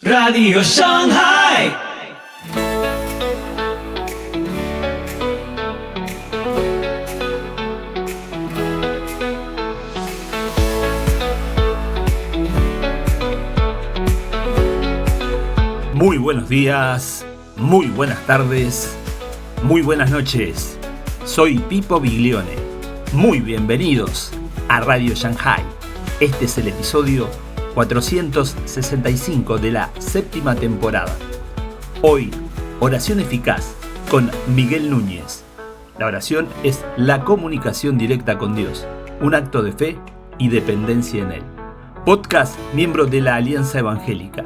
Radio Shanghai. Muy buenos días, muy buenas tardes, muy buenas noches. Soy Pipo Biglione. Muy bienvenidos a Radio Shanghai. Este es el episodio 465 de la séptima temporada. Hoy, oración eficaz con Miguel Núñez. La oración es la comunicación directa con Dios, un acto de fe y dependencia en Él. Podcast miembro de la Alianza Evangélica.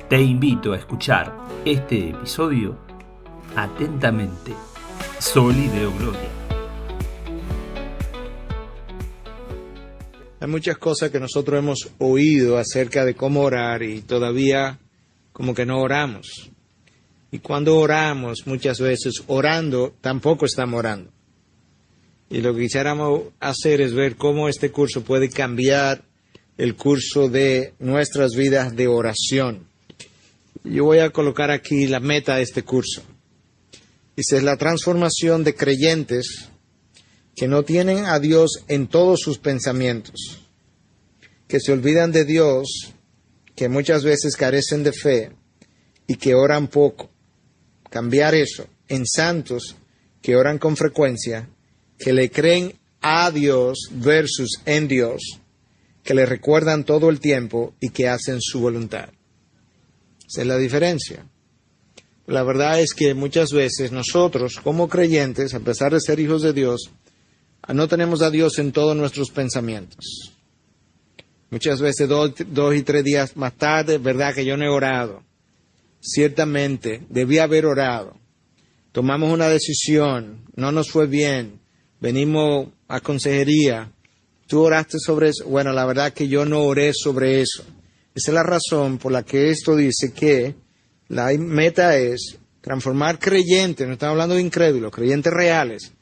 Te invito a escuchar este episodio atentamente. Soli Deo Gloria. Hay muchas cosas que nosotros hemos oído acerca de cómo orar y todavía como que no oramos. Y cuando oramos, muchas veces orando, tampoco estamos orando. Y lo que quisiéramos hacer es ver cómo este curso puede cambiar el curso de nuestras vidas de oración. Yo voy a colocar aquí la meta de este curso. Dice, es la transformación de creyentes que no tienen a Dios en todos sus pensamientos, que se olvidan de Dios, que muchas veces carecen de fe y que oran poco. Cambiar eso en santos que oran con frecuencia, que le creen a Dios versus en Dios, que le recuerdan todo el tiempo y que hacen su voluntad. Esa es la diferencia. La verdad es que muchas veces nosotros, como creyentes, a pesar de ser hijos de Dios, no tenemos a Dios en todos nuestros pensamientos. Muchas veces 2 y 3 días más tarde, verdad que yo no he orado. Ciertamente, debí haber orado. Tomamos una decisión, no nos fue bien, venimos a consejería. ¿Tú oraste sobre eso? Bueno, la verdad que yo no oré sobre eso. Esa es la razón por la que esto dice que la meta es transformar creyentes, no estamos hablando de incrédulos, creyentes reales,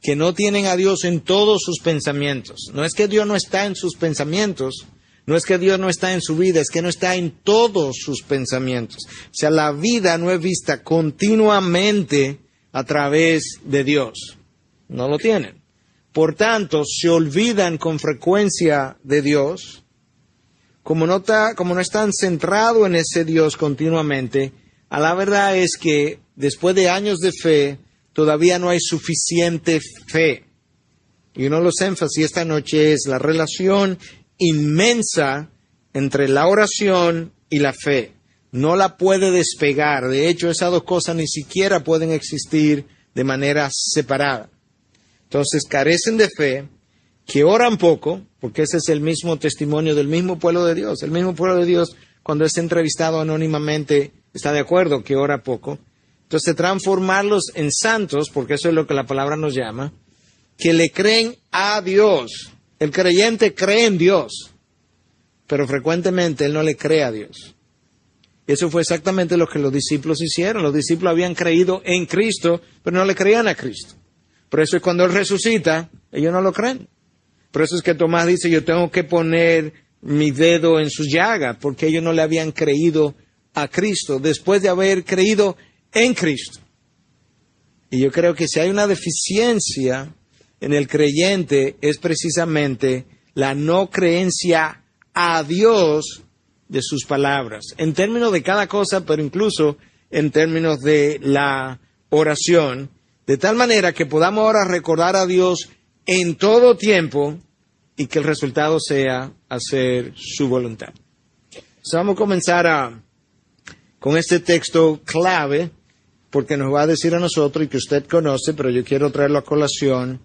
que no tienen a Dios en todos sus pensamientos. No es que Dios no está en sus pensamientos, no es que Dios no está en su vida, es que no está en todos sus pensamientos. O sea, la vida no es vista continuamente a través de Dios. No lo tienen. Por tanto, se olvidan con frecuencia de Dios. Como no están centrados en ese Dios continuamente, a la verdad es que después de años de fe, todavía no hay suficiente fe. Y uno de los énfasis esta noche es la relación inmensa entre la oración y la fe. No la puede despegar. De hecho, esas dos cosas ni siquiera pueden existir de manera separada. Entonces, carecen de fe, que oran poco, porque ese es el mismo testimonio del mismo pueblo de Dios. El mismo pueblo de Dios, cuando es entrevistado anónimamente, está de acuerdo que ora poco. Entonces, transformarlos en santos, porque eso es lo que la palabra nos llama, que le creen a Dios. El creyente cree en Dios, pero frecuentemente él no le cree a Dios. Eso fue exactamente lo que los discípulos hicieron. Los discípulos habían creído en Cristo, pero no le creían a Cristo. Por eso es cuando Él resucita, ellos no lo creen. Por eso es que Tomás dice, yo tengo que poner mi dedo en sus llagas, porque ellos no le habían creído a Cristo, después de haber creído en Cristo. Y yo creo que si hay una deficiencia en el creyente, es precisamente la no creencia a Dios de sus palabras, en términos de cada cosa, pero incluso en términos de la oración, de tal manera que podamos ahora recordar a Dios en todo tiempo y que el resultado sea hacer su voluntad. Entonces vamos a comenzar con este texto clave, porque nos va a decir a nosotros, y que usted conoce, pero yo quiero traerlo a colación,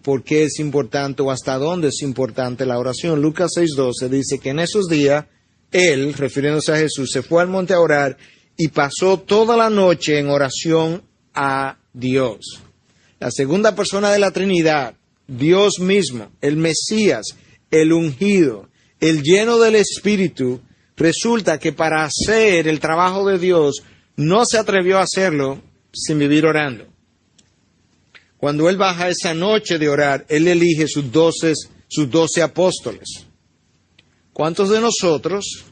por qué es importante o hasta dónde es importante la oración. Lucas 6:12 dice que en esos días, Él, refiriéndose a Jesús, se fue al monte a orar y pasó toda la noche en oración a Dios. La segunda persona de la Trinidad, Dios mismo, el Mesías, el ungido, el lleno del Espíritu, resulta que para hacer el trabajo de Dios no se atrevió a hacerlo sin vivir orando. Cuando Él baja esa noche de orar, Él elige sus 12 apóstoles. ¿Cuántos de nosotros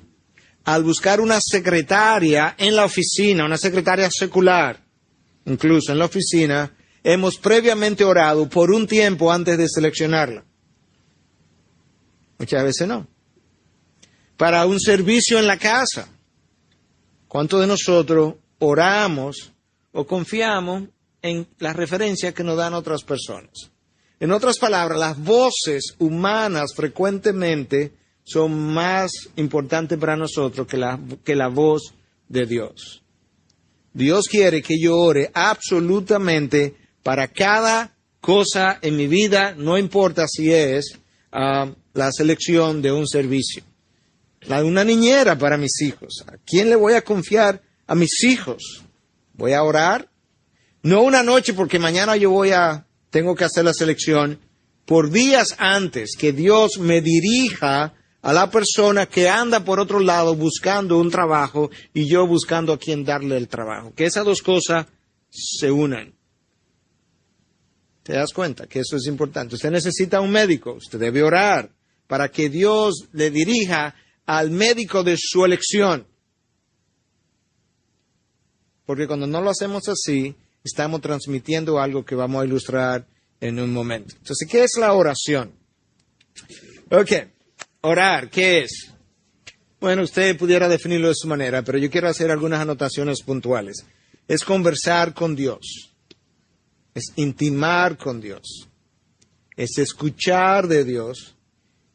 al buscar una secretaria en la oficina, una secretaria secular, incluso en la oficina, hemos previamente orado por un tiempo antes de seleccionarla. Muchas veces no. Para un servicio en la casa, ¿cuántos de nosotros oramos o confiamos en las referencias que nos dan otras personas? En otras palabras, las voces humanas frecuentemente son más importantes para nosotros que la voz de Dios. Dios quiere que yo ore absolutamente para cada cosa en mi vida, no importa si es la selección de un servicio. La de una niñera para mis hijos. ¿A quién le voy a confiar a mis hijos? ¿Voy a orar? No una noche porque mañana tengo que hacer la selección. Por días antes que Dios me dirija a la persona que anda por otro lado buscando un trabajo y yo buscando a quién darle el trabajo. Que esas dos cosas se unan. ¿Te das cuenta que eso es importante? Usted necesita un médico. Usted debe orar para que Dios le dirija al médico de su elección. Porque cuando no lo hacemos así, estamos transmitiendo algo que vamos a ilustrar en un momento. Entonces, ¿qué es la oración? Ok, orar, ¿qué es? Bueno, usted pudiera definirlo de su manera, pero yo quiero hacer algunas anotaciones puntuales. Es conversar con Dios. Es intimar con Dios. Es escuchar de Dios.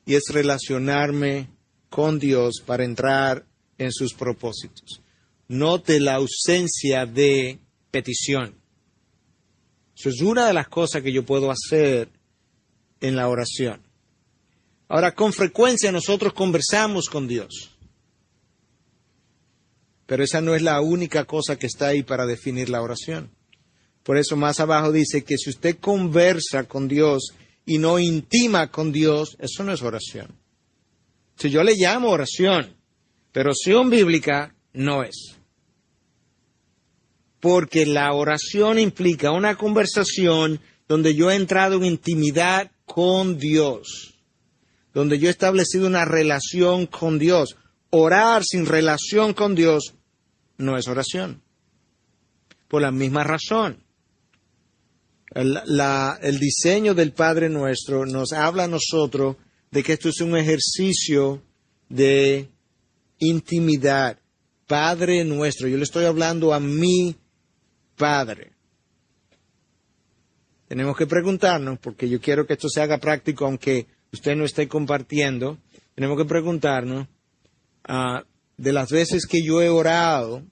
Y es relacionarme con Dios para entrar en sus propósitos. Note la ausencia de petición. Eso es una de las cosas que yo puedo hacer en la oración. Ahora, con frecuencia nosotros conversamos con Dios. Pero esa no es la única cosa que está ahí para definir la oración. Por eso más abajo dice que si usted conversa con Dios y no intima con Dios, eso no es oración. Si yo le llamo oración, pero oración bíblica no es. Porque la oración implica una conversación donde yo he entrado en intimidad con Dios, donde yo he establecido una relación con Dios. Orar sin relación con Dios no es oración. Por la misma razón. El diseño del Padre Nuestro nos habla a nosotros de que esto es un ejercicio de intimidad. Padre Nuestro. Yo le estoy hablando a mi Padre. Tenemos que preguntarnos, porque yo quiero que esto se haga práctico, aunque usted no esté compartiendo. Tenemos que preguntarnos de las veces que yo he orado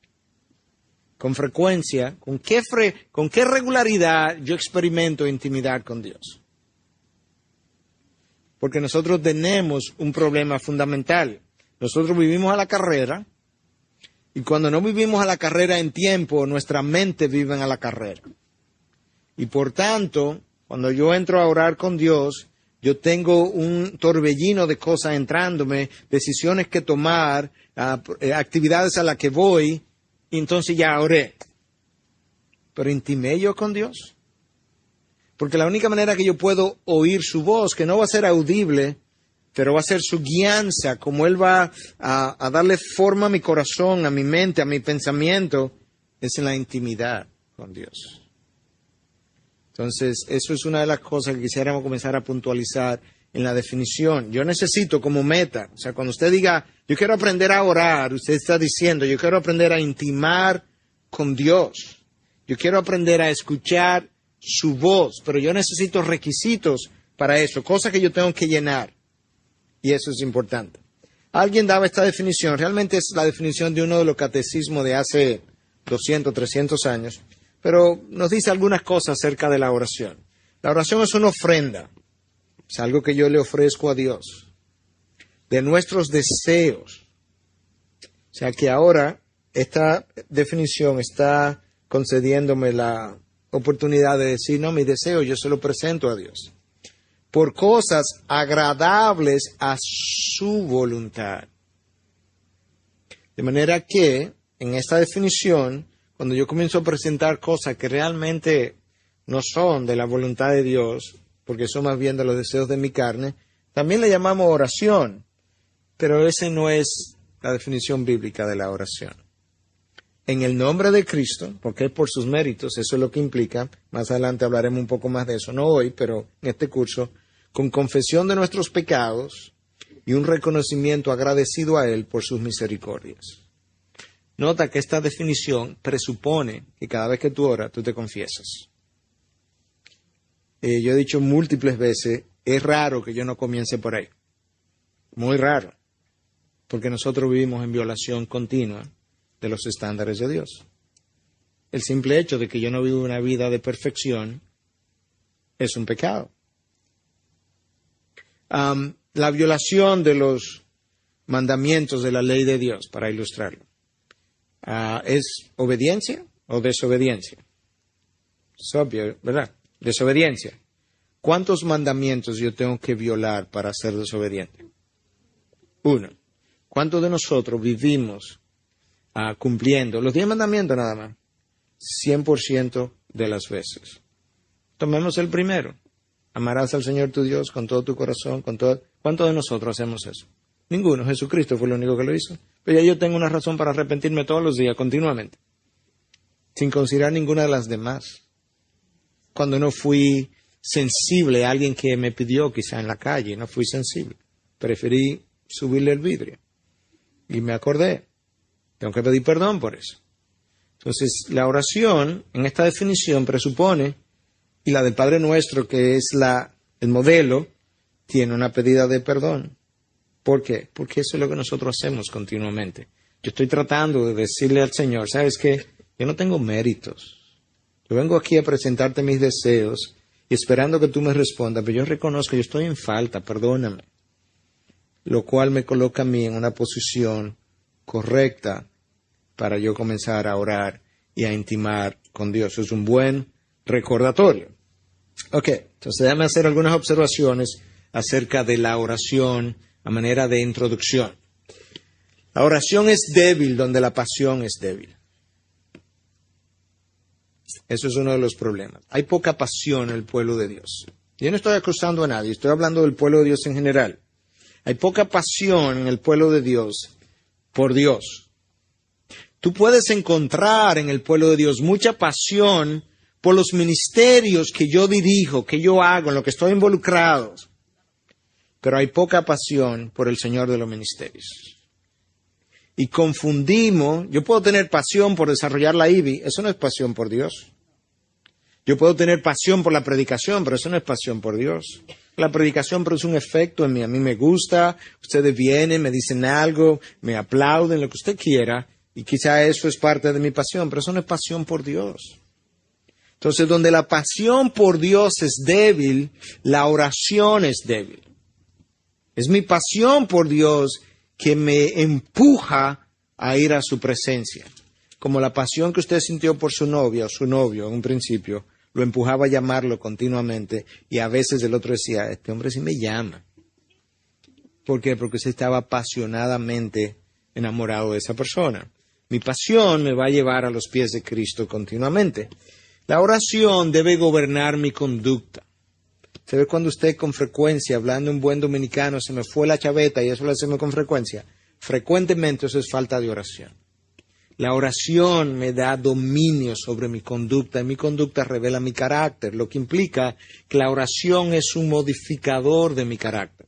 con frecuencia, con qué regularidad yo experimento intimidad con Dios. Porque nosotros tenemos un problema fundamental. Nosotros vivimos a la carrera, y cuando no vivimos a la carrera en tiempo, nuestra mente vive a la carrera. Y por tanto, cuando yo entro a orar con Dios, yo tengo un torbellino de cosas entrándome, decisiones que tomar, actividades a las que voy, y entonces ya oré. Pero intimé yo con Dios. Porque la única manera que yo puedo oír su voz, que no va a ser audible, pero va a ser su guianza, como Él va a darle forma a mi corazón, a mi mente, a mi pensamiento, es en la intimidad con Dios. Entonces, eso es una de las cosas que quisiéramos comenzar a puntualizar en la definición. Yo necesito como meta, o sea, cuando usted diga, yo quiero aprender a orar, usted está diciendo, yo quiero aprender a intimar con Dios. Yo quiero aprender a escuchar su voz, pero yo necesito requisitos para eso, cosas que yo tengo que llenar. Y eso es importante. Alguien daba esta definición, realmente es la definición de uno de los catecismos de hace 200, 300 años, pero nos dice algunas cosas acerca de la oración. La oración es una ofrenda, es algo que yo le ofrezco a Dios, de nuestros deseos. O sea que ahora esta definición está concediéndome la oportunidad de decir, no, mi deseo yo se lo presento a Dios. Por cosas agradables a su voluntad. De manera que, en esta definición, cuando yo comienzo a presentar cosas que realmente no son de la voluntad de Dios, porque son más bien de los deseos de mi carne, también le llamamos oración, pero ese no es la definición bíblica de la oración. En el nombre de Cristo, porque es por sus méritos, eso es lo que implica, más adelante hablaremos un poco más de eso, no hoy, pero en este curso, con confesión de nuestros pecados y un reconocimiento agradecido a Él por sus misericordias. Nota que esta definición presupone que cada vez que tú oras, tú te confiesas. Yo he dicho múltiples veces, es raro que yo no comience por ahí. Muy raro. Porque nosotros vivimos en violación continua de los estándares de Dios. El simple hecho de que yo no vivo una vida de perfección es un pecado. La violación de los mandamientos de la ley de Dios, para ilustrarlo, ¿es obediencia o desobediencia? Es obvio, ¿verdad? Desobediencia. ¿Cuántos mandamientos yo tengo que violar para ser desobediente? 1. ¿Cuántos de nosotros vivimos cumpliendo los 10 mandamientos nada más? 100% de las veces. Tomemos el primero. Amarás al Señor tu Dios con todo tu corazón, con todo. ¿Cuántos de nosotros hacemos eso? Ninguno. Jesucristo fue el único que lo hizo. Pero ya yo tengo una razón para arrepentirme todos los días, continuamente, sin considerar ninguna de las demás. Cuando no fui sensible a alguien que me pidió, quizá en la calle, no fui sensible. Preferí subirle el vidrio. Y me acordé. Tengo que pedir perdón por eso. Entonces, la oración, en esta definición, presupone, y la del Padre Nuestro, que es el modelo, tiene una pedida de perdón. ¿Por qué? Porque eso es lo que nosotros hacemos continuamente. Yo estoy tratando de decirle al Señor, ¿sabes qué? Yo no tengo méritos. Yo vengo aquí a presentarte mis deseos y esperando que tú me respondas, pero yo reconozco que yo estoy en falta, perdóname. Lo cual me coloca a mí en una posición correcta para yo comenzar a orar y a intimar con Dios. Es un buen recordatorio. Ok, entonces déjame hacer algunas observaciones acerca de la oración a manera de introducción. La oración es débil donde la pasión es débil. Eso es uno de los problemas. Hay poca pasión en el pueblo de Dios. Yo no estoy acusando a nadie, estoy hablando del pueblo de Dios en general. Hay poca pasión en el pueblo de Dios por Dios. Tú puedes encontrar en el pueblo de Dios mucha pasión por los ministerios que yo dirijo, que yo hago, en lo que estoy involucrado. Pero hay poca pasión por el Señor de los ministerios. Y confundimos, yo puedo tener pasión por desarrollar la IBI, eso no es pasión por Dios. Yo puedo tener pasión por la predicación, pero eso no es pasión por Dios. La predicación produce un efecto en mí, a mí me gusta, ustedes vienen, me dicen algo, me aplauden, lo que usted quiera, y quizá eso es parte de mi pasión, pero eso no es pasión por Dios. Entonces, donde la pasión por Dios es débil, la oración es débil. Es mi pasión por Dios que me empuja a ir a su presencia. Como la pasión que usted sintió por su novia o su novio en un principio, lo empujaba a llamarlo continuamente y a veces el otro decía, este hombre sí me llama. ¿Por qué? Porque usted estaba apasionadamente enamorado de esa persona. Mi pasión me va a llevar a los pies de Cristo continuamente. La oración debe gobernar mi conducta. ¿Se ve cuando usted con frecuencia, hablando un buen dominicano, se me fue la chaveta y eso lo hacemos con frecuencia? Frecuentemente eso es falta de oración. La oración me da dominio sobre mi conducta y mi conducta revela mi carácter, lo que implica que la oración es un modificador de mi carácter.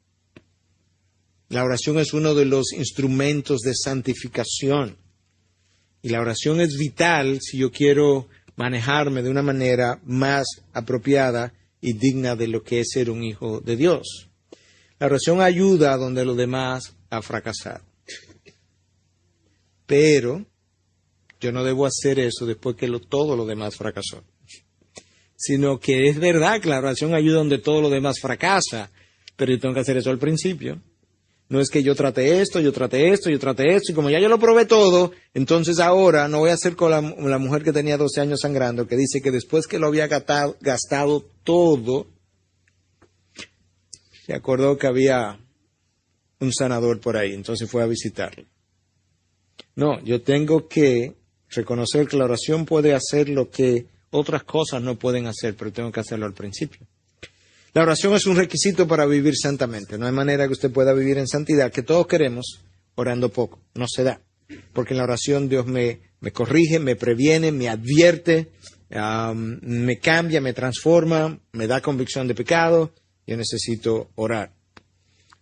La oración es uno de los instrumentos de santificación. Y la oración es vital si yo quiero manejarme de una manera más apropiada y digna de lo que es ser un hijo de Dios. La oración ayuda a donde los demás ha fracasado. Pero yo no debo hacer eso después que todo lo demás fracasó. Sino que es verdad que la oración ayuda donde todo lo demás fracasa, pero yo tengo que hacer eso al principio. No es que yo trate esto, y como ya yo lo probé todo, entonces ahora no voy a hacer con la mujer que tenía 12 años sangrando, que dice que después que lo había gastado todo, se acordó que había un sanador por ahí, entonces fue a visitarlo. No, yo tengo que reconocer que la oración puede hacer lo que otras cosas no pueden hacer, pero tengo que hacerlo al principio. La oración es un requisito para vivir santamente. No hay manera que usted pueda vivir en santidad, que todos queremos, orando poco. No se da. Porque en la oración Dios me corrige, me previene, me advierte, me cambia, me transforma, me da convicción de pecado. Yo necesito orar.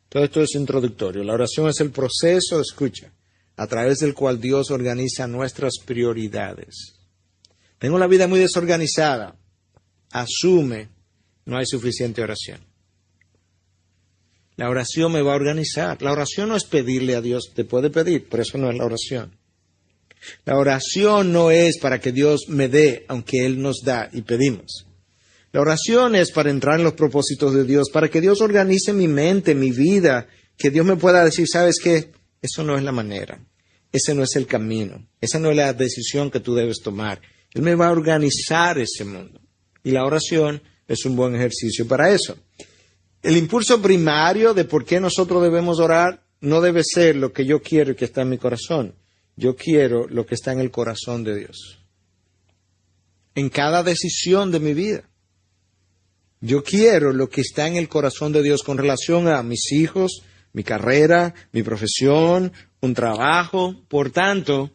Todo esto es introductorio. La oración es el proceso, escucha, a través del cual Dios organiza nuestras prioridades. Tengo la vida muy desorganizada. Asume, no hay suficiente oración. La oración me va a organizar. La oración no es pedirle a Dios, te puede pedir, pero eso no es la oración. La oración no es para que Dios me dé, aunque Él nos da y pedimos. La oración es para entrar en los propósitos de Dios, para que Dios organice mi mente, mi vida, que Dios me pueda decir, ¿sabes qué? Eso no es la manera, ese no es el camino, esa no es la decisión que tú debes tomar. Él me va a organizar ese mundo. Y la oración es un buen ejercicio para eso. El impulso primario de por qué nosotros debemos orar no debe ser lo que yo quiero y que está en mi corazón. Yo quiero lo que está en el corazón de Dios. En cada decisión de mi vida. Yo quiero lo que está en el corazón de Dios con relación a mis hijos, mi carrera, mi profesión, un trabajo. Por tanto,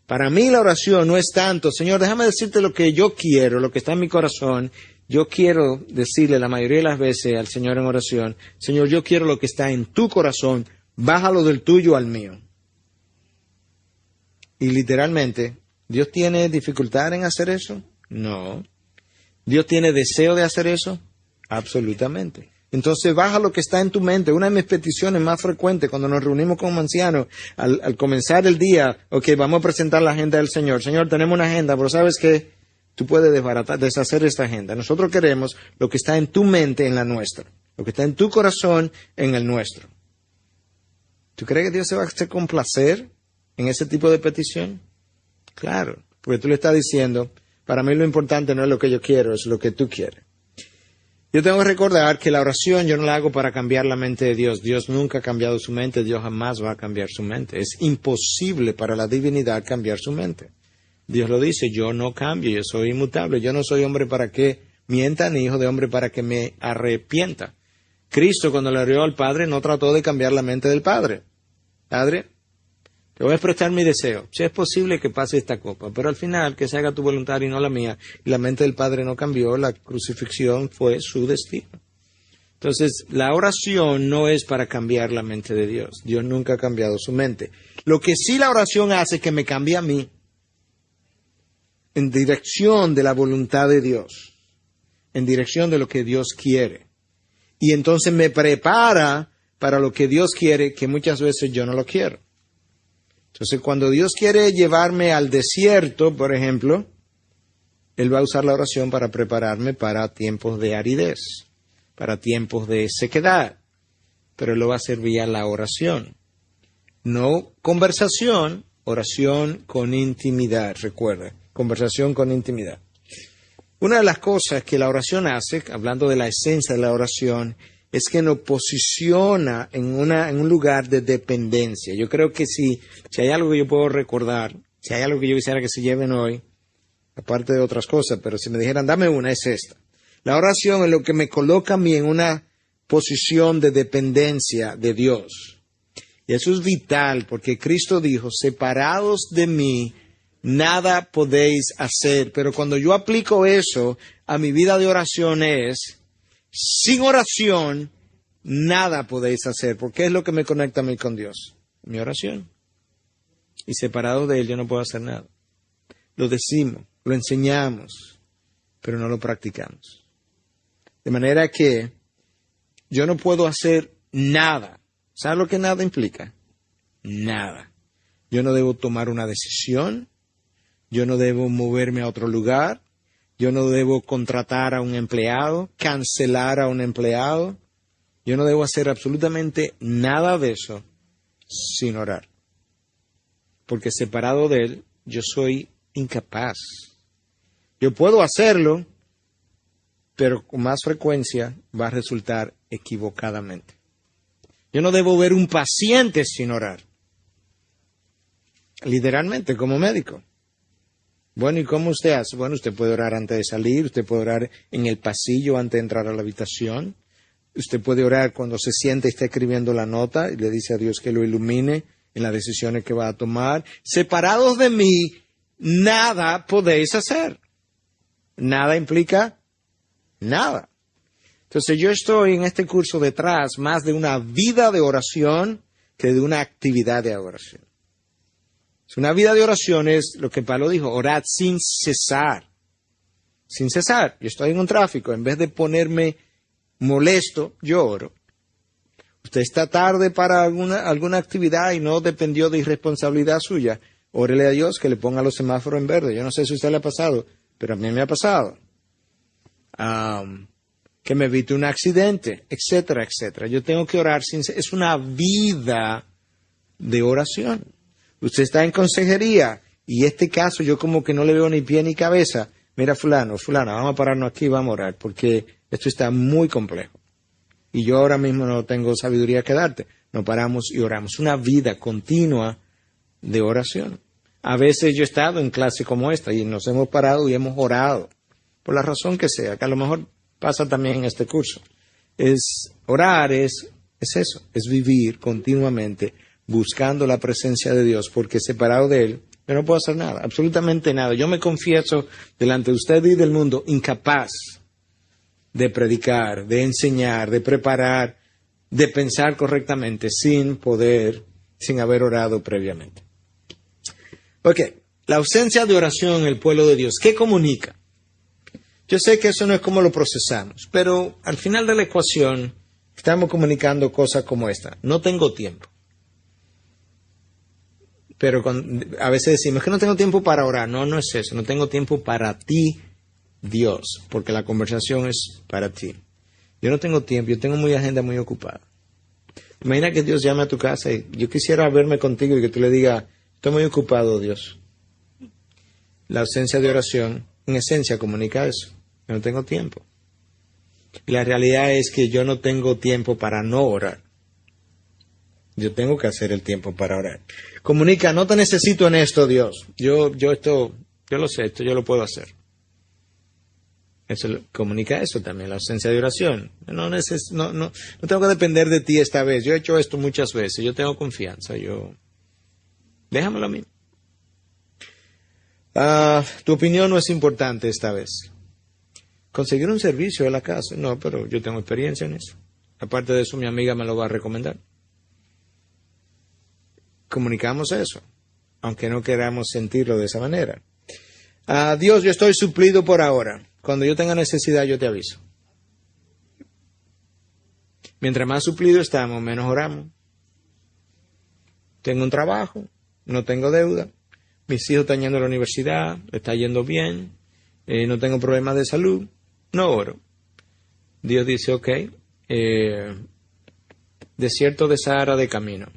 para mí la oración no es tanto, Señor, déjame decirte lo que yo quiero, lo que está en mi corazón. Yo quiero decirle la mayoría de las veces al Señor en oración, Señor, yo quiero lo que está en tu corazón, bájalo del tuyo al mío. Y literalmente, ¿Dios tiene dificultad en hacer eso? No. ¿Dios tiene deseo de hacer eso? Absolutamente. Entonces baja lo que está en tu mente. Una de mis peticiones más frecuentes cuando nos reunimos como ancianos, al comenzar el día, vamos a presentar la agenda del Señor. Señor, tenemos una agenda, pero ¿sabes qué? Tú puedes deshacer esta agenda. Nosotros queremos lo que está en tu mente en la nuestra. Lo que está en tu corazón en el nuestro. ¿Tú crees que Dios se va a hacer complacer en ese tipo de petición? Claro, porque tú le estás diciendo, para mí lo importante no es lo que yo quiero, es lo que tú quieres. Yo tengo que recordar que la oración yo no la hago para cambiar la mente de Dios. Dios nunca ha cambiado su mente, Dios jamás va a cambiar su mente. Es imposible para la divinidad cambiar su mente. Dios lo dice, yo no cambio, yo soy inmutable, yo no soy hombre para que mienta, ni hijo de hombre para que me arrepienta. Cristo cuando le oró al Padre no trató de cambiar la mente del Padre. Padre, te voy a expresar mi deseo, si es posible que pase esta copa, pero al final que se haga tu voluntad y no la mía, y la mente del Padre no cambió, la crucifixión fue su destino. Entonces, la oración no es para cambiar la mente de Dios, Dios nunca ha cambiado su mente. Lo que sí la oración hace es que me cambie a mí, en dirección de la voluntad de Dios, en dirección de lo que Dios quiere. Y entonces me prepara para lo que Dios quiere, que muchas veces yo no lo quiero. Entonces, cuando Dios quiere llevarme al desierto, por ejemplo, Él va a usar la oración para prepararme para tiempos de aridez, para tiempos de sequedad, pero Él lo va a hacer vía la oración. No conversación, oración con intimidad, recuerda. Conversación con intimidad. Una de las cosas que la oración hace, hablando de la esencia de la oración, es que nos posiciona en un lugar de dependencia. Yo creo que si hay algo que yo puedo recordar, si hay algo que yo quisiera que se lleven hoy, aparte de otras cosas, pero si me dijeran, dame una, es esta. La oración es lo que me coloca a mí en una posición de dependencia de Dios. Y eso es vital, porque Cristo dijo, separados de mí, nada podéis hacer. Pero cuando yo aplico eso a mi vida de oración es, sin oración, nada podéis hacer. Porque es lo que me conecta a mí con Dios. Mi oración. Y separado de Él yo no puedo hacer nada. Lo decimos, lo enseñamos, pero no lo practicamos. De manera que yo no puedo hacer nada. ¿Sabes lo que nada implica? Nada. Yo no debo tomar una decisión. Yo no debo moverme a otro lugar. Yo no debo contratar a un empleado, cancelar a un empleado. Yo no debo hacer absolutamente nada de eso sin orar. Porque separado de Él, yo soy incapaz. Yo puedo hacerlo, pero con más frecuencia va a resultar equivocadamente. Yo no debo ver un paciente sin orar. Literalmente, como médico. Bueno, ¿y cómo usted hace? Bueno, usted puede orar antes de salir, usted puede orar en el pasillo antes de entrar a la habitación, usted puede orar cuando se siente y está escribiendo la nota y le dice a Dios que lo ilumine en las decisiones que va a tomar. Separados de mí, nada podéis hacer. Nada implica nada. Entonces yo estoy en este curso detrás más de una vida de oración que de una actividad de oración. Una vida de oración es lo que Pablo dijo, orad sin cesar. Sin cesar. Yo estoy en un tráfico, en vez de ponerme molesto, yo oro. Usted está tarde para alguna actividad y no dependió de irresponsabilidad suya. Órele a Dios que le ponga los semáforos en verde. Yo no sé si a usted le ha pasado, pero a mí me ha pasado. Que me evite un accidente, etcétera, etcétera. Yo tengo que orar es una vida de oración. Usted está en consejería y este caso yo como que no le veo ni pie ni cabeza. Mira, fulana, vamos a pararnos aquí y vamos a orar porque esto está muy complejo. Y yo ahora mismo no tengo sabiduría que darte. Nos paramos y oramos. Una vida continua de oración. A veces yo he estado en clase como esta y nos hemos parado y hemos orado. Por la razón que sea, que a lo mejor pasa también en este curso. Orar es eso, es vivir continuamente buscando la presencia de Dios, porque separado de Él, yo no puedo hacer nada, absolutamente nada. Yo me confieso delante de usted y del mundo incapaz de predicar, de enseñar, de preparar, de pensar correctamente, sin haber orado previamente. Ok, la ausencia de oración en el pueblo de Dios, ¿qué comunica? Yo sé que eso no es como lo procesamos, pero al final de la ecuación estamos comunicando cosas como esta. No tengo tiempo. Pero a veces decimos que no tengo tiempo para orar. No, no es eso. No tengo tiempo para ti, Dios, porque la conversación es para ti. Yo no tengo tiempo, yo tengo agenda muy ocupada. Imagina que Dios llame a tu casa y yo quisiera verme contigo y que tú le digas, estoy muy ocupado, Dios. La ausencia de oración, en esencia, comunica eso. Yo no tengo tiempo. Y la realidad es que yo no tengo tiempo para no orar. Yo tengo que hacer el tiempo para orar. Comunica, no te necesito en esto, Dios. Yo lo sé, esto yo lo puedo hacer. Eso comunica eso también, la ausencia de oración. No tengo que depender de ti esta vez. Yo he hecho esto muchas veces. Yo tengo confianza. Déjamelo a mí. Tu opinión no es importante esta vez. Conseguir un servicio de la casa. No, pero yo tengo experiencia en eso. Aparte de eso, mi amiga me lo va a recomendar. Comunicamos eso, aunque no queramos sentirlo de esa manera. Dios, yo estoy suplido por ahora. Cuando yo tenga necesidad, yo te aviso. Mientras más suplido estamos, menos oramos. Tengo un trabajo, no tengo deuda. Mis hijos están yendo a la universidad, le está yendo bien. No tengo problemas de salud, no oro. Dios dice, ok, desierto de Sahara de camino.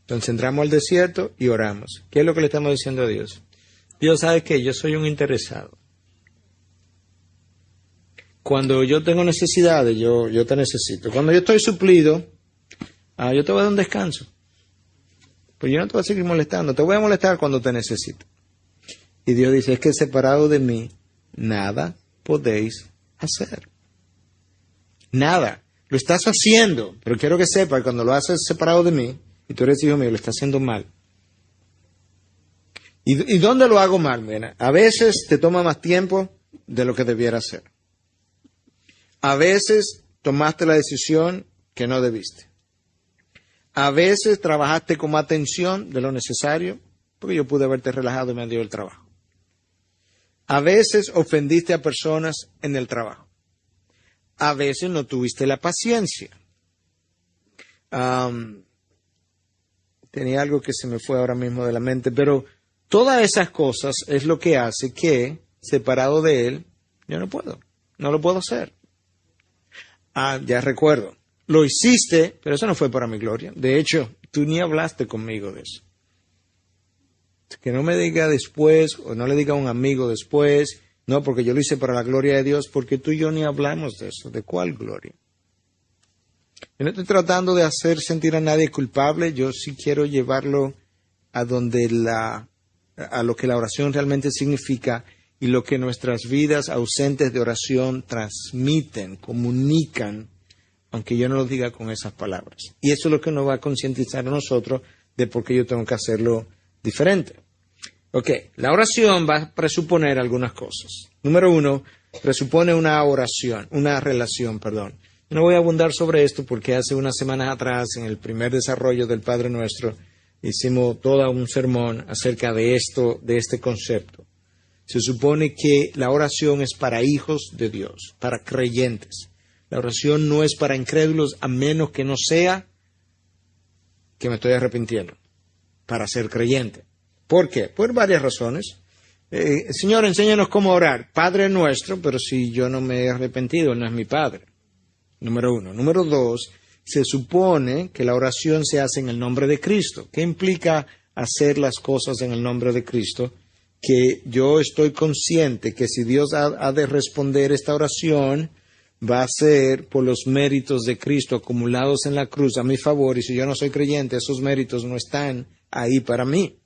Entonces entramos al desierto y oramos. ¿Qué es lo que le estamos diciendo a Dios? Dios sabe que yo soy un interesado. Cuando yo tengo necesidades, yo te necesito. Cuando yo estoy suplido, yo te voy a dar un descanso. Pues yo no te voy a seguir molestando. Te voy a molestar cuando te necesito. Y Dios dice, es que separado de mí, nada podéis hacer. Nada. Lo estás haciendo, pero quiero que sepas, cuando lo haces separado de mí, y tú eres hijo mío, lo estás haciendo mal. ¿Y dónde lo hago mal? Mira, a veces te toma más tiempo de lo que debiera hacer. A veces tomaste la decisión que no debiste. A veces trabajaste con más atención de lo necesario, porque yo pude haberte relajado y me dio el trabajo. A veces ofendiste a personas en el trabajo. A veces no tuviste la paciencia. Tenía algo que se me fue ahora mismo de la mente, pero todas esas cosas es lo que hace que, separado de Él, yo no lo puedo hacer. Ya recuerdo, lo hiciste, pero eso no fue para mi gloria. De hecho, tú ni hablaste conmigo de eso. Que no me diga después, o no le diga a un amigo después, no, porque yo lo hice para la gloria de Dios, porque tú y yo ni hablamos de eso. ¿De cuál gloria? Yo no estoy tratando de hacer sentir a nadie culpable, yo sí quiero llevarlo a lo que la oración realmente significa y lo que nuestras vidas ausentes de oración transmiten, comunican aunque yo no lo diga con esas palabras. Y eso es lo que nos va a concientizar a nosotros de por qué yo tengo que hacerlo diferente. Ok, la oración va a presuponer algunas cosas. Número 1, presupone una relación. No voy a abundar sobre esto porque hace unas semanas atrás, en el primer desarrollo del Padre Nuestro, hicimos todo un sermón acerca de este concepto. Se supone que la oración es para hijos de Dios, para creyentes. La oración no es para incrédulos, a menos que no sea que me estoy arrepintiendo, para ser creyente. ¿Por qué? Por varias razones. Señor, enséñanos cómo orar. Padre nuestro, pero si yo no me he arrepentido, Él no es mi Padre. Número 1. Número 2, se supone que la oración se hace en el nombre de Cristo. ¿Qué implica hacer las cosas en el nombre de Cristo? Que yo estoy consciente que si Dios ha de responder esta oración, va a ser por los méritos de Cristo acumulados en la cruz a mi favor, y si yo no soy creyente, esos méritos no están ahí para mí.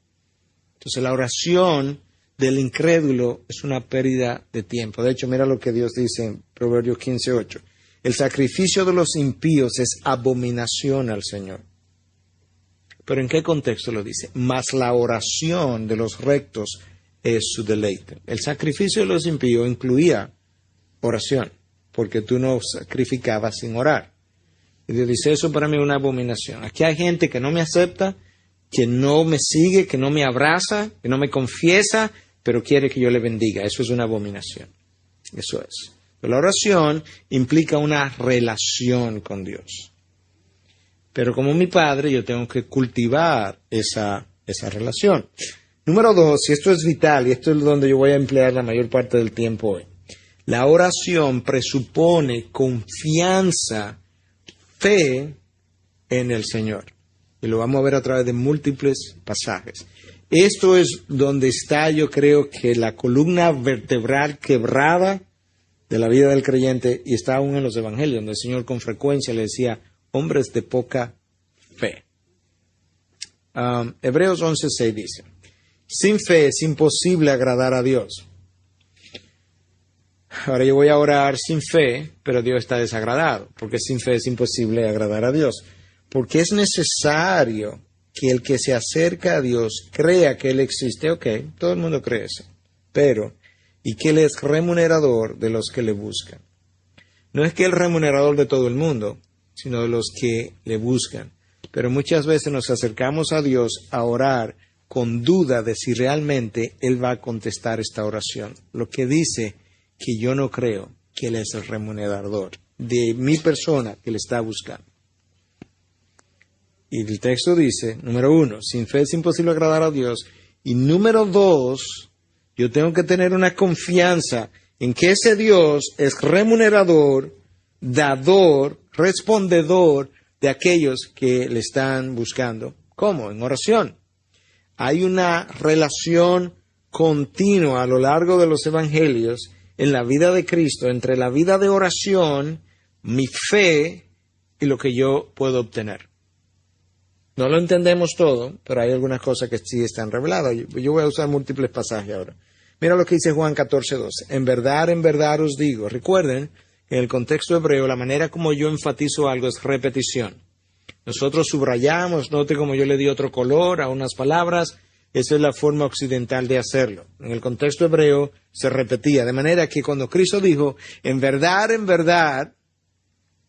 Entonces la oración del incrédulo es una pérdida de tiempo. De hecho, mira lo que Dios dice en Proverbios 15:8. El sacrificio de los impíos es abominación al Señor. ¿Pero en qué contexto lo dice? Mas la oración de los rectos es su deleite. El sacrificio de los impíos incluía oración, porque tú no sacrificabas sin orar. Y Dios dice, eso para mí es una abominación. Aquí hay gente que no me acepta, que no me sigue, que no me abraza, que no me confiesa, pero quiere que yo le bendiga. Eso es una abominación. Eso es. La oración implica una relación con Dios. Pero como mi Padre, yo tengo que cultivar esa relación. Número 2, y esto es vital, y esto es donde yo voy a emplear la mayor parte del tiempo hoy. La oración presupone confianza, fe en el Señor. Y lo vamos a ver a través de múltiples pasajes. Esto es donde está, yo creo, que la columna vertebral quebrada de la vida del creyente, y está aún en los evangelios, donde el Señor con frecuencia le decía, hombres de poca fe. Hebreos 11:6 dice, sin fe es imposible agradar a Dios. Ahora yo voy a orar sin fe, pero Dios está desagradado, porque sin fe es imposible agradar a Dios. Porque es necesario que el que se acerca a Dios crea que Él existe. Ok, todo el mundo cree eso. Pero, y que Él es remunerador de los que le buscan. No es que Él es remunerador de todo el mundo, sino de los que le buscan. Pero muchas veces nos acercamos a Dios a orar con duda de si realmente Él va a contestar esta oración. Lo que dice que yo no creo que Él es el remunerador de mi persona que le está buscando. Y el texto dice, número 1, sin fe es imposible agradar a Dios. Y número 2, yo tengo que tener una confianza en que ese Dios es remunerador, dador, respondedor de aquellos que le están buscando. ¿Cómo? En oración. Hay una relación continua a lo largo de los evangelios en la vida de Cristo entre la vida de oración, mi fe y lo que yo puedo obtener. No lo entendemos todo, pero hay algunas cosas que sí están reveladas. Yo voy a usar múltiples pasajes ahora. Mira lo que dice Juan 14:12. En verdad os digo. Recuerden que en el contexto hebreo la manera como yo enfatizo algo es repetición. Nosotros subrayamos, note como yo le di otro color a unas palabras. Esa es la forma occidental de hacerlo. En el contexto hebreo se repetía. De manera que cuando Cristo dijo, en verdad,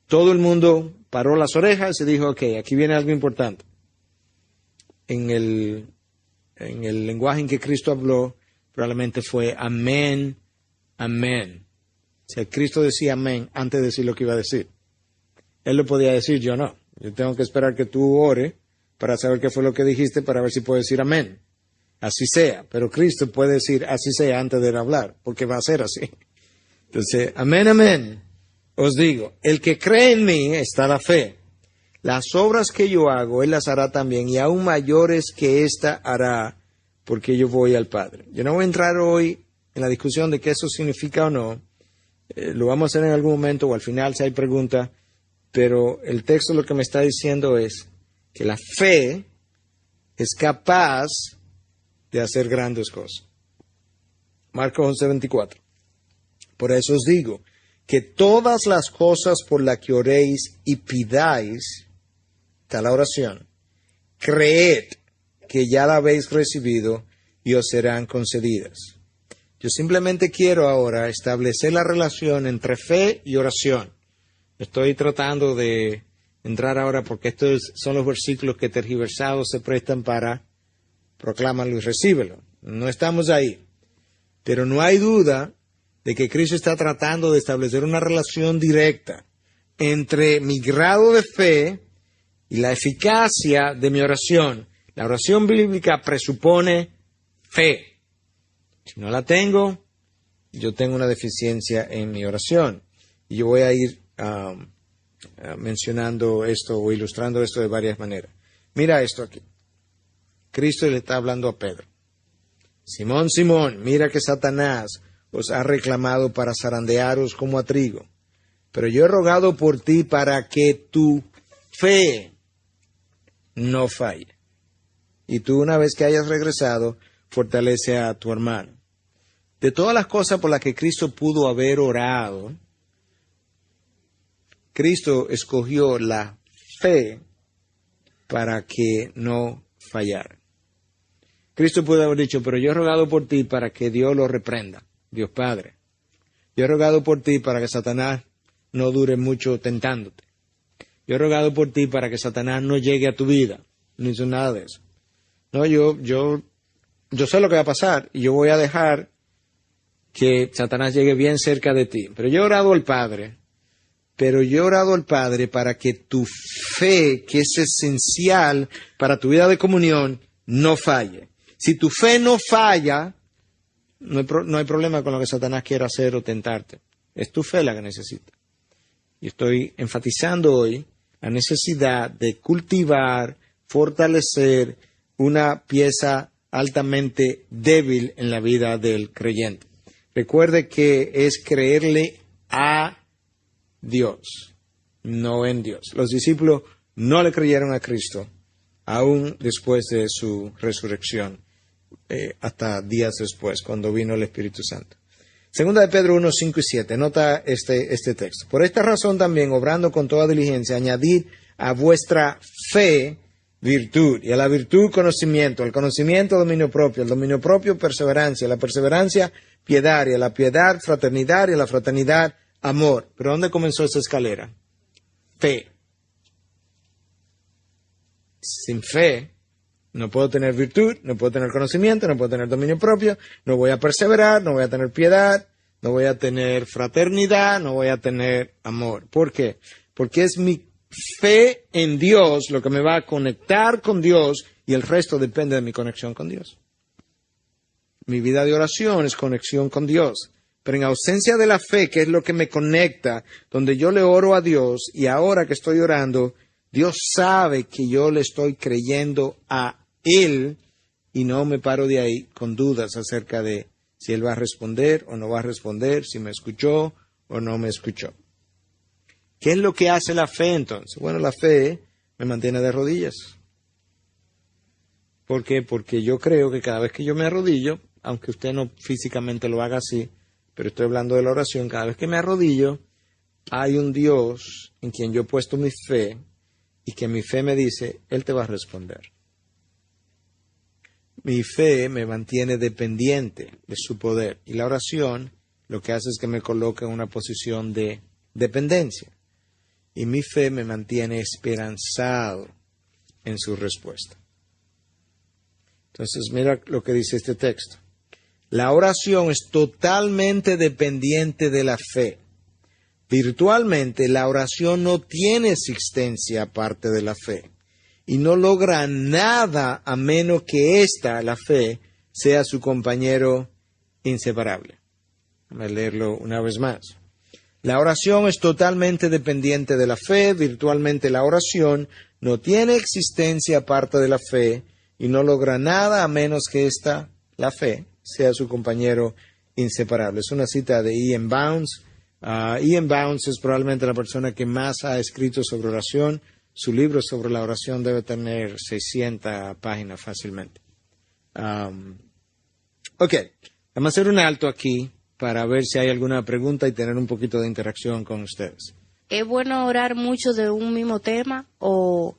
todo el mundo paró las orejas y dijo, ok, aquí viene algo importante. En el lenguaje en que Cristo habló, probablemente fue amén, amén. O sea, Cristo decía amén antes de decir lo que iba a decir. Él lo podía decir, yo no. Yo tengo que esperar que tú ores para saber qué fue lo que dijiste, para ver si puedo decir amén. Así sea. Pero Cristo puede decir así sea antes de hablar, porque va a ser así. Entonces, amén, amén. Os digo, el que cree en mí está la fe. Las obras que yo hago, Él las hará también, y aún mayores que ésta hará, porque yo voy al Padre. Yo no voy a entrar hoy en la discusión de qué eso significa o no. Lo vamos a hacer en algún momento o al final si hay preguntas, pero el texto lo que me está diciendo es que la fe es capaz de hacer grandes cosas. Marcos 11:24. Por eso os digo que todas las cosas por las que oréis y pidáis, está la oración, creed que ya la habéis recibido y os serán concedidas. Yo simplemente quiero ahora establecer la relación entre fe y oración. Estoy tratando de entrar ahora porque estos son los versículos que tergiversados se prestan para proclámalo y recíbelo. No estamos ahí. Pero no hay duda de que Cristo está tratando de establecer una relación directa entre mi grado de fe y la eficacia de mi oración. La oración bíblica presupone fe. Si no la tengo, yo tengo una deficiencia en mi oración. Y yo voy a ir mencionando esto o ilustrando esto de varias maneras. Mira esto aquí. Cristo le está hablando a Pedro. Simón, Simón, mira que Satanás os ha reclamado para zarandearos como a trigo. Pero yo he rogado por ti para que tu fe no falle. Y tú, una vez que hayas regresado, fortalece a tu hermano. De todas las cosas por las que Cristo pudo haber orado, Cristo escogió la fe para que no fallara. Cristo pudo haber dicho, pero yo he rogado por ti para que Dios lo reprenda, Dios Padre. Yo he rogado por ti para que Satanás no dure mucho tentándote. Yo he rogado por ti para que Satanás no llegue a tu vida. No hizo nada de eso. No, yo sé lo que va a pasar y yo voy a dejar que Satanás llegue bien cerca de ti. Pero yo he orado al Padre. Para que tu fe, que es esencial para tu vida de comunión, no falle. Si tu fe no falla, no hay problema con lo que Satanás quiera hacer o tentarte. Es tu fe la que necesita. Y estoy enfatizando hoy la necesidad de cultivar, fortalecer una pieza altamente débil en la vida del creyente. Recuerde que es creerle a Dios, no en Dios. Los discípulos no le creyeron a Cristo, aún después de su resurrección, hasta días después, cuando vino el Espíritu Santo. Segunda de Pedro 1, 5 y 7, nota este texto. Por esta razón también, obrando con toda diligencia, añadid a vuestra fe virtud, y a la virtud conocimiento, al conocimiento dominio propio, al dominio propio perseverancia, a la perseverancia piedad, y a la piedad fraternidad, y a la fraternidad amor. ¿Pero dónde comenzó esa escalera? Fe. Sin fe no puedo tener virtud, no puedo tener conocimiento, no puedo tener dominio propio, no voy a perseverar, no voy a tener piedad, no voy a tener fraternidad, no voy a tener amor. ¿Por qué? Porque es mi fe en Dios lo que me va a conectar con Dios y el resto depende de mi conexión con Dios. Mi vida de oración es conexión con Dios. Pero en ausencia de la fe, que es lo que me conecta, donde yo le oro a Dios y ahora que estoy orando, Dios sabe que yo le estoy creyendo a Él y no me paro de ahí con dudas acerca de si Él va a responder o no va a responder, si me escuchó o no me escuchó. ¿Qué es lo que hace la fe entonces? Bueno, la fe me mantiene de rodillas. ¿Por qué? Porque yo creo que cada vez que yo me arrodillo, aunque usted no físicamente lo haga así, pero estoy hablando de la oración, cada vez que me arrodillo, hay un Dios en quien yo he puesto mi fe y que mi fe me dice, Él te va a responder. Mi fe me mantiene dependiente de su poder y la oración lo que hace es que me coloca en una posición de dependencia y mi fe me mantiene esperanzado en su respuesta. Entonces mira lo que dice este texto. La oración es totalmente dependiente de la fe. Virtualmente, la oración no tiene existencia aparte de la fe y no logra nada a menos que ésta, la fe, sea su compañero inseparable. Vamos a leerlo una vez más. La oración es totalmente dependiente de la fe. Virtualmente, la oración no tiene existencia aparte de la fe y no logra nada a menos que ésta, la fe, sea su compañero inseparable. Es una cita de Ian Bounds. Ian Bounds es probablemente la persona que más ha escrito sobre oración. Su libro sobre la oración debe tener 600 páginas fácilmente. Ok, vamos a hacer un alto aquí para ver si hay alguna pregunta y tener un poquito de interacción con ustedes. ¿Es bueno orar mucho de un mismo tema o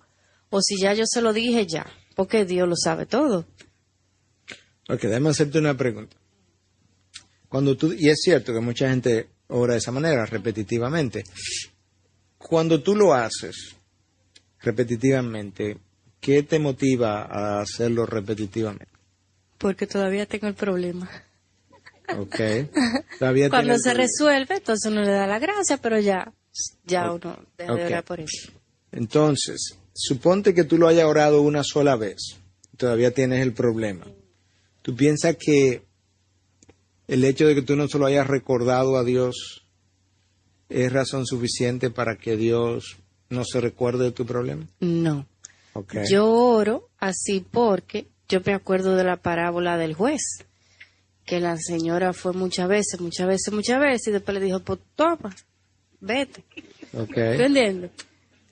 si ya yo se lo dije ya? Porque Dios lo sabe todo. Ok, déjame hacerte una pregunta. Y es cierto que mucha gente ora de esa manera, repetitivamente. Cuando tú lo haces repetitivamente, ¿qué te motiva a hacerlo repetitivamente? Porque todavía tengo el problema. Ok. Todavía Cuando tienes se el- resuelve, entonces uno le da la gracia, pero ya uno debe de orar por eso. Entonces, suponte que tú lo hayas orado una sola vez. Todavía tienes el problema. ¿Tú piensas que el hecho de que tú no se lo hayas recordado a Dios es razón suficiente para que Dios no se recuerde de tu problema? No. Ok. Yo oro así porque yo me acuerdo de la parábola del juez, que la señora fue muchas veces, y después le dijo, pues toma, vete. Ok. ¿Tú entiendes?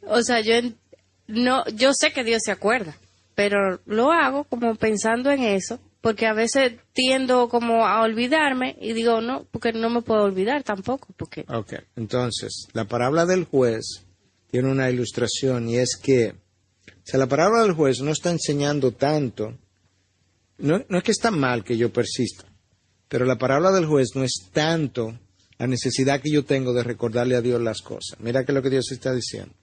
O sea, yo sé que Dios se acuerda, pero lo hago como pensando en eso, porque a veces tiendo como a olvidarme y digo, no, porque no me puedo olvidar tampoco, porque Ok. Entonces, la parábola del juez tiene una ilustración y es que, o sea, la parábola del juez no está enseñando tanto, no es que está mal que yo persista, pero la parábola del juez no es tanto la necesidad que yo tengo de recordarle a Dios las cosas. Mira que es lo que Dios está diciendo.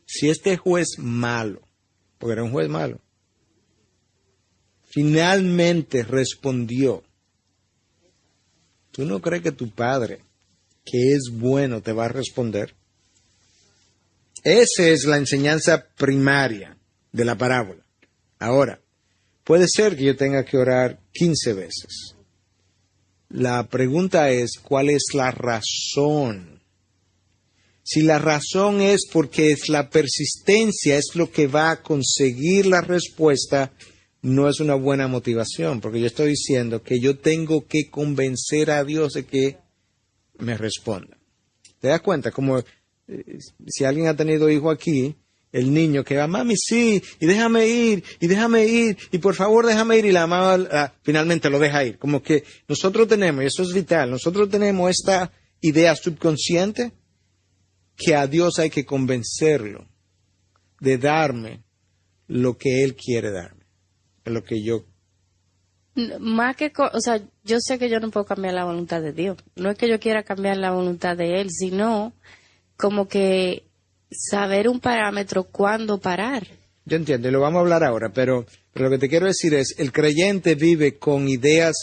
Si este juez malo, porque era un juez malo, finalmente respondió, ¿tú no crees que tu padre, que es bueno, te va a responder? Esa es la enseñanza primaria de la parábola. Ahora, puede ser que yo tenga que orar 15 veces. La pregunta es, ¿cuál es la razón? Si la razón es porque es la persistencia, es lo que va a conseguir la respuesta, no es una buena motivación, porque yo estoy diciendo que yo tengo que convencer a Dios de que me responda. ¿Te das cuenta? Como si alguien ha tenido hijo aquí, el niño que va, mami, sí, y déjame ir, y por favor déjame ir, y la mamá finalmente lo deja ir. Como que nosotros tenemos, y eso es vital, nosotros tenemos esta idea subconsciente que a Dios hay que convencerlo de darme lo que Él quiere darme, lo que yo. más que, o sea, yo sé que yo no puedo cambiar la voluntad de Dios. No es que yo quiera cambiar la voluntad de Él, sino como que saber un parámetro cuándo parar. Yo entiendo, y lo vamos a hablar ahora, pero lo que te quiero decir es, el creyente vive con ideas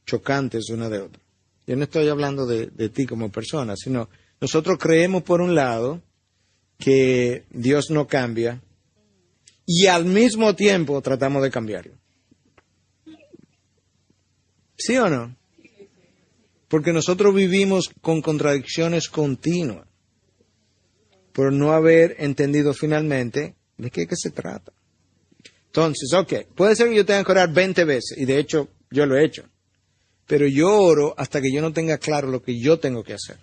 chocantes una de otra. Yo no estoy hablando de ti como persona, sino nosotros creemos por un lado que Dios no cambia y al mismo tiempo tratamos de cambiarlo. ¿Sí o no? Porque nosotros vivimos con contradicciones continuas por no haber entendido finalmente de qué se trata. Entonces, puede ser que yo tenga que orar 20 veces, y de hecho yo lo he hecho, pero yo oro hasta que yo no tenga claro lo que yo tengo que hacer.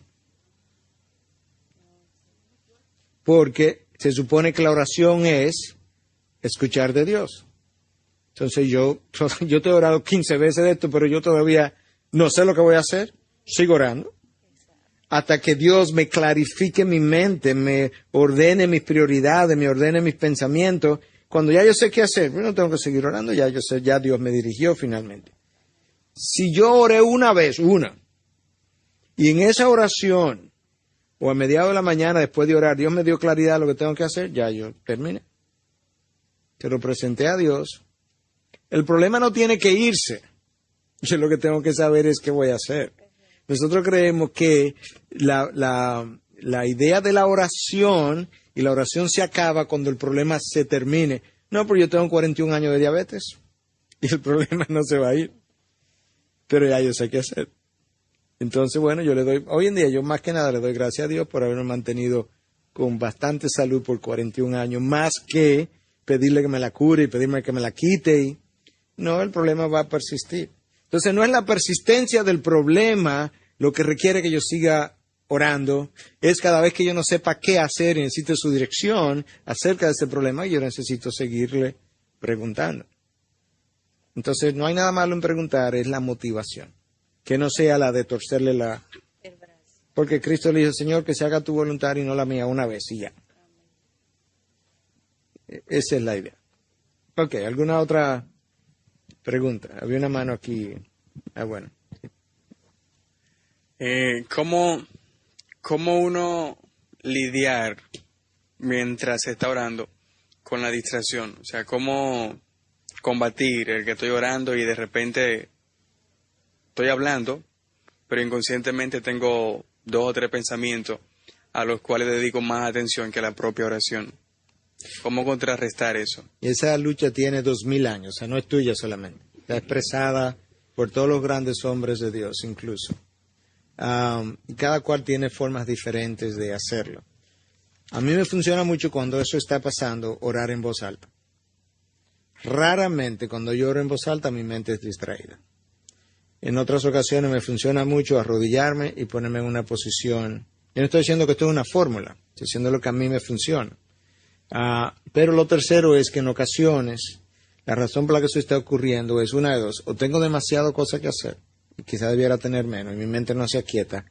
Porque se supone que la oración es escuchar de Dios. Entonces yo te he orado 15 veces de esto, pero yo todavía no sé lo que voy a hacer. Sigo orando. Hasta que Dios me clarifique mi mente, me ordene mis prioridades, me ordene mis pensamientos. Cuando ya yo sé qué hacer, yo no tengo que seguir orando, ya yo sé, ya Dios me dirigió finalmente. Si yo oré una vez, y en esa oración, o a mediados de la mañana después de orar, Dios me dio claridad de lo que tengo que hacer, ya yo terminé. Se lo presenté a Dios. El problema no tiene que irse. Yo lo que tengo que saber es qué voy a hacer. Nosotros creemos que la idea de la oración, y la oración se acaba cuando el problema se termine. No, porque yo tengo 41 años de diabetes y el problema no se va a ir. Pero ya yo sé qué hacer. Entonces, bueno, hoy en día yo más que nada le doy gracias a Dios por haberme mantenido con bastante salud por 41 años, más que pedirle que me la cure y pedirme que me la quite. No, el problema va a persistir. Entonces, no es la persistencia del problema lo que requiere que yo siga orando, es cada vez que yo no sepa qué hacer y necesito su dirección acerca de ese problema, yo necesito seguirle preguntando. Entonces, no hay nada malo en preguntar, es la motivación. ¿Ok? que no sea la de torcerle la... Porque Cristo le dijo, Señor, que se haga tu voluntad y no la mía, una vez y ya. Esa es la idea. Ok, ¿alguna otra pregunta? Había una mano aquí. Bueno. ¿Cómo uno lidiar mientras se está orando con la distracción? O sea, ¿cómo combatir el que estoy orando y de repente estoy hablando, pero inconscientemente tengo 2 o 3 pensamientos a los cuales dedico más atención que a la propia oración? ¿Cómo contrarrestar eso? Y esa lucha tiene 2000 años, o sea, no es tuya solamente. Está expresada por todos los grandes hombres de Dios, incluso. Y cada cual tiene formas diferentes de hacerlo. A mí me funciona mucho cuando eso está pasando, orar en voz alta. Raramente cuando yo oro en voz alta mi mente es distraída. En otras ocasiones me funciona mucho arrodillarme y ponerme en una posición. Yo no estoy diciendo que esto es una fórmula, estoy diciendo lo que a mí me funciona. Pero lo tercero es que en ocasiones la razón por la que eso está ocurriendo es una de dos: o tengo demasiado cosas que hacer, y quizá debiera tener menos, y mi mente no se aquieta,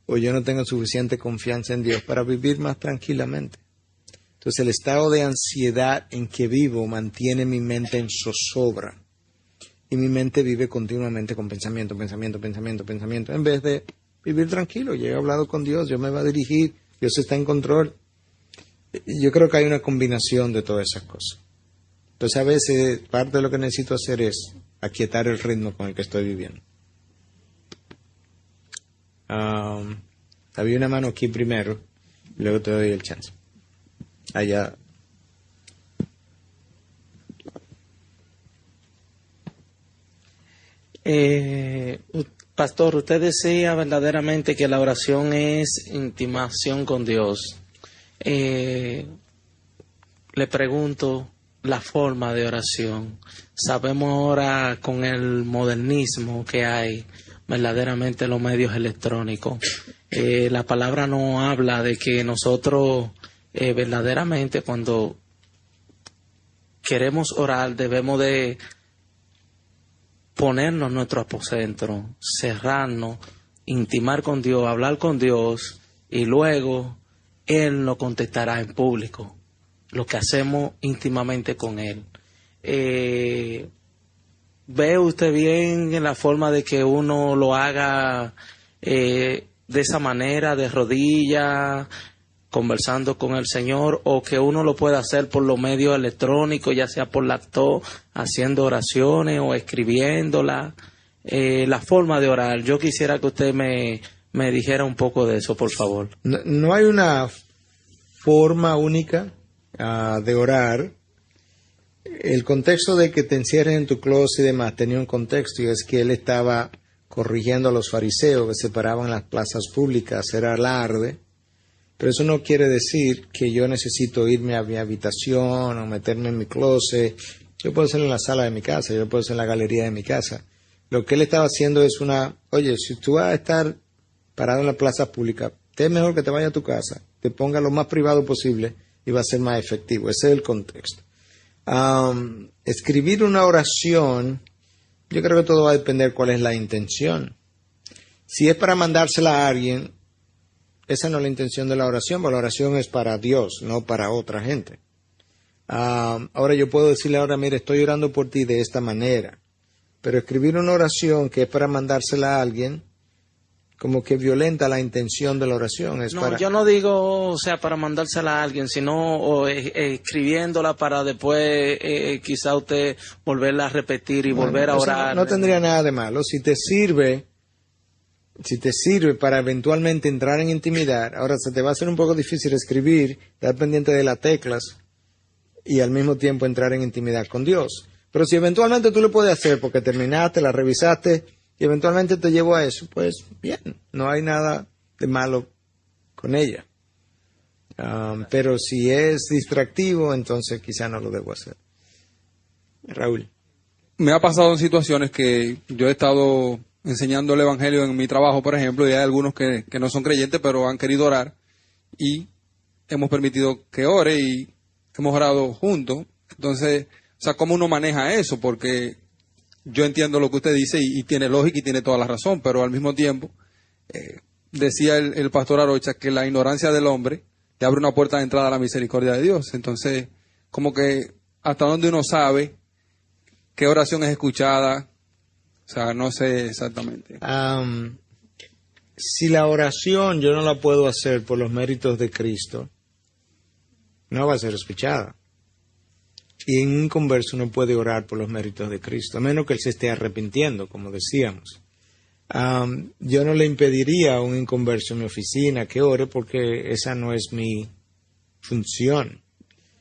o yo no tengo suficiente confianza en Dios para vivir más tranquilamente. Entonces el estado de ansiedad en que vivo mantiene mi mente en zozobra, y mi mente vive continuamente con pensamiento, en vez de vivir tranquilo. Yo he hablado con Dios, Dios me va a dirigir, Dios está en control. Yo creo que hay una combinación de todas esas cosas. Entonces a veces parte de lo que necesito hacer es aquietar el ritmo con el que estoy viviendo. Había una mano aquí primero, luego te doy el chance. Allá. Pastor, usted decía verdaderamente que la oración es intimación con Dios. Le pregunto la forma de oración. Sabemos ahora con el modernismo que hay verdaderamente los medios electrónicos. La palabra no habla de que nosotros verdaderamente cuando queremos orar debemos de ponernos en nuestro aposento, cerrarnos, intimar con Dios, hablar con Dios y luego Él nos contestará en público lo que hacemos íntimamente con Él. ¿Ve usted bien en la forma de que uno lo haga de esa manera, de rodillas, conversando con el Señor, o que uno lo pueda hacer por los medios electrónicos, ya sea por laptop, haciendo oraciones o escribiéndola? La forma de orar, yo quisiera que usted me dijera un poco de eso, por favor. No hay una forma única de orar. El contexto de que te encierres en tu closet y demás tenía un contexto, y es que él estaba corrigiendo a los fariseos que se paraban en las plazas públicas a hacer alarde. Pero eso no quiere decir que yo necesito irme a mi habitación o meterme en mi closet. Yo puedo hacerlo en la sala de mi casa, yo puedo hacerlo en la galería de mi casa. Lo que él estaba haciendo es oye, si tú vas a estar parado en la plaza pública, es mejor que te vayas a tu casa, te ponga lo más privado posible y va a ser más efectivo. Ese es el contexto. Escribir una oración, yo creo que todo va a depender cuál es la intención. Si es para mandársela a alguien, esa no es la intención de la oración, porque la oración es para Dios, no para otra gente. Ahora yo puedo decirle ahora, mire, estoy orando por ti de esta manera, pero escribir una oración que es para mandársela a alguien, como que violenta la intención de la oración. Yo no digo, o sea, para mandársela a alguien, sino escribiéndola para después quizá usted volverla a repetir y volver a orar. No tendría nada de malo. Si te sirve para eventualmente entrar en intimidad, ahora se te va a hacer un poco difícil escribir, estar pendiente de las teclas y al mismo tiempo entrar en intimidad con Dios. Pero si eventualmente tú lo puedes hacer porque terminaste, la revisaste y eventualmente te llevó a eso, pues bien, no hay nada de malo con ella. Pero si es distractivo, entonces quizá no lo debo hacer. Raúl. Me ha pasado en situaciones que yo he estado enseñando el evangelio en mi trabajo, por ejemplo, y hay algunos que no son creyentes, pero han querido orar y hemos permitido que ore y hemos orado juntos. Entonces, o sea, ¿cómo uno maneja eso? Porque yo entiendo lo que usted dice y tiene lógica y tiene toda la razón, pero al mismo tiempo, decía el pastor Arocha que la ignorancia del hombre le abre una puerta de entrada a la misericordia de Dios. Entonces, como que hasta donde uno sabe qué oración es escuchada, o sea, no sé exactamente. Si la oración yo no la puedo hacer por los méritos de Cristo, no va a ser escuchada. Y en un inconverso no puede orar por los méritos de Cristo, a menos que él se esté arrepintiendo, como decíamos. Yo no le impediría a un inconverso en mi oficina que ore porque esa no es mi función.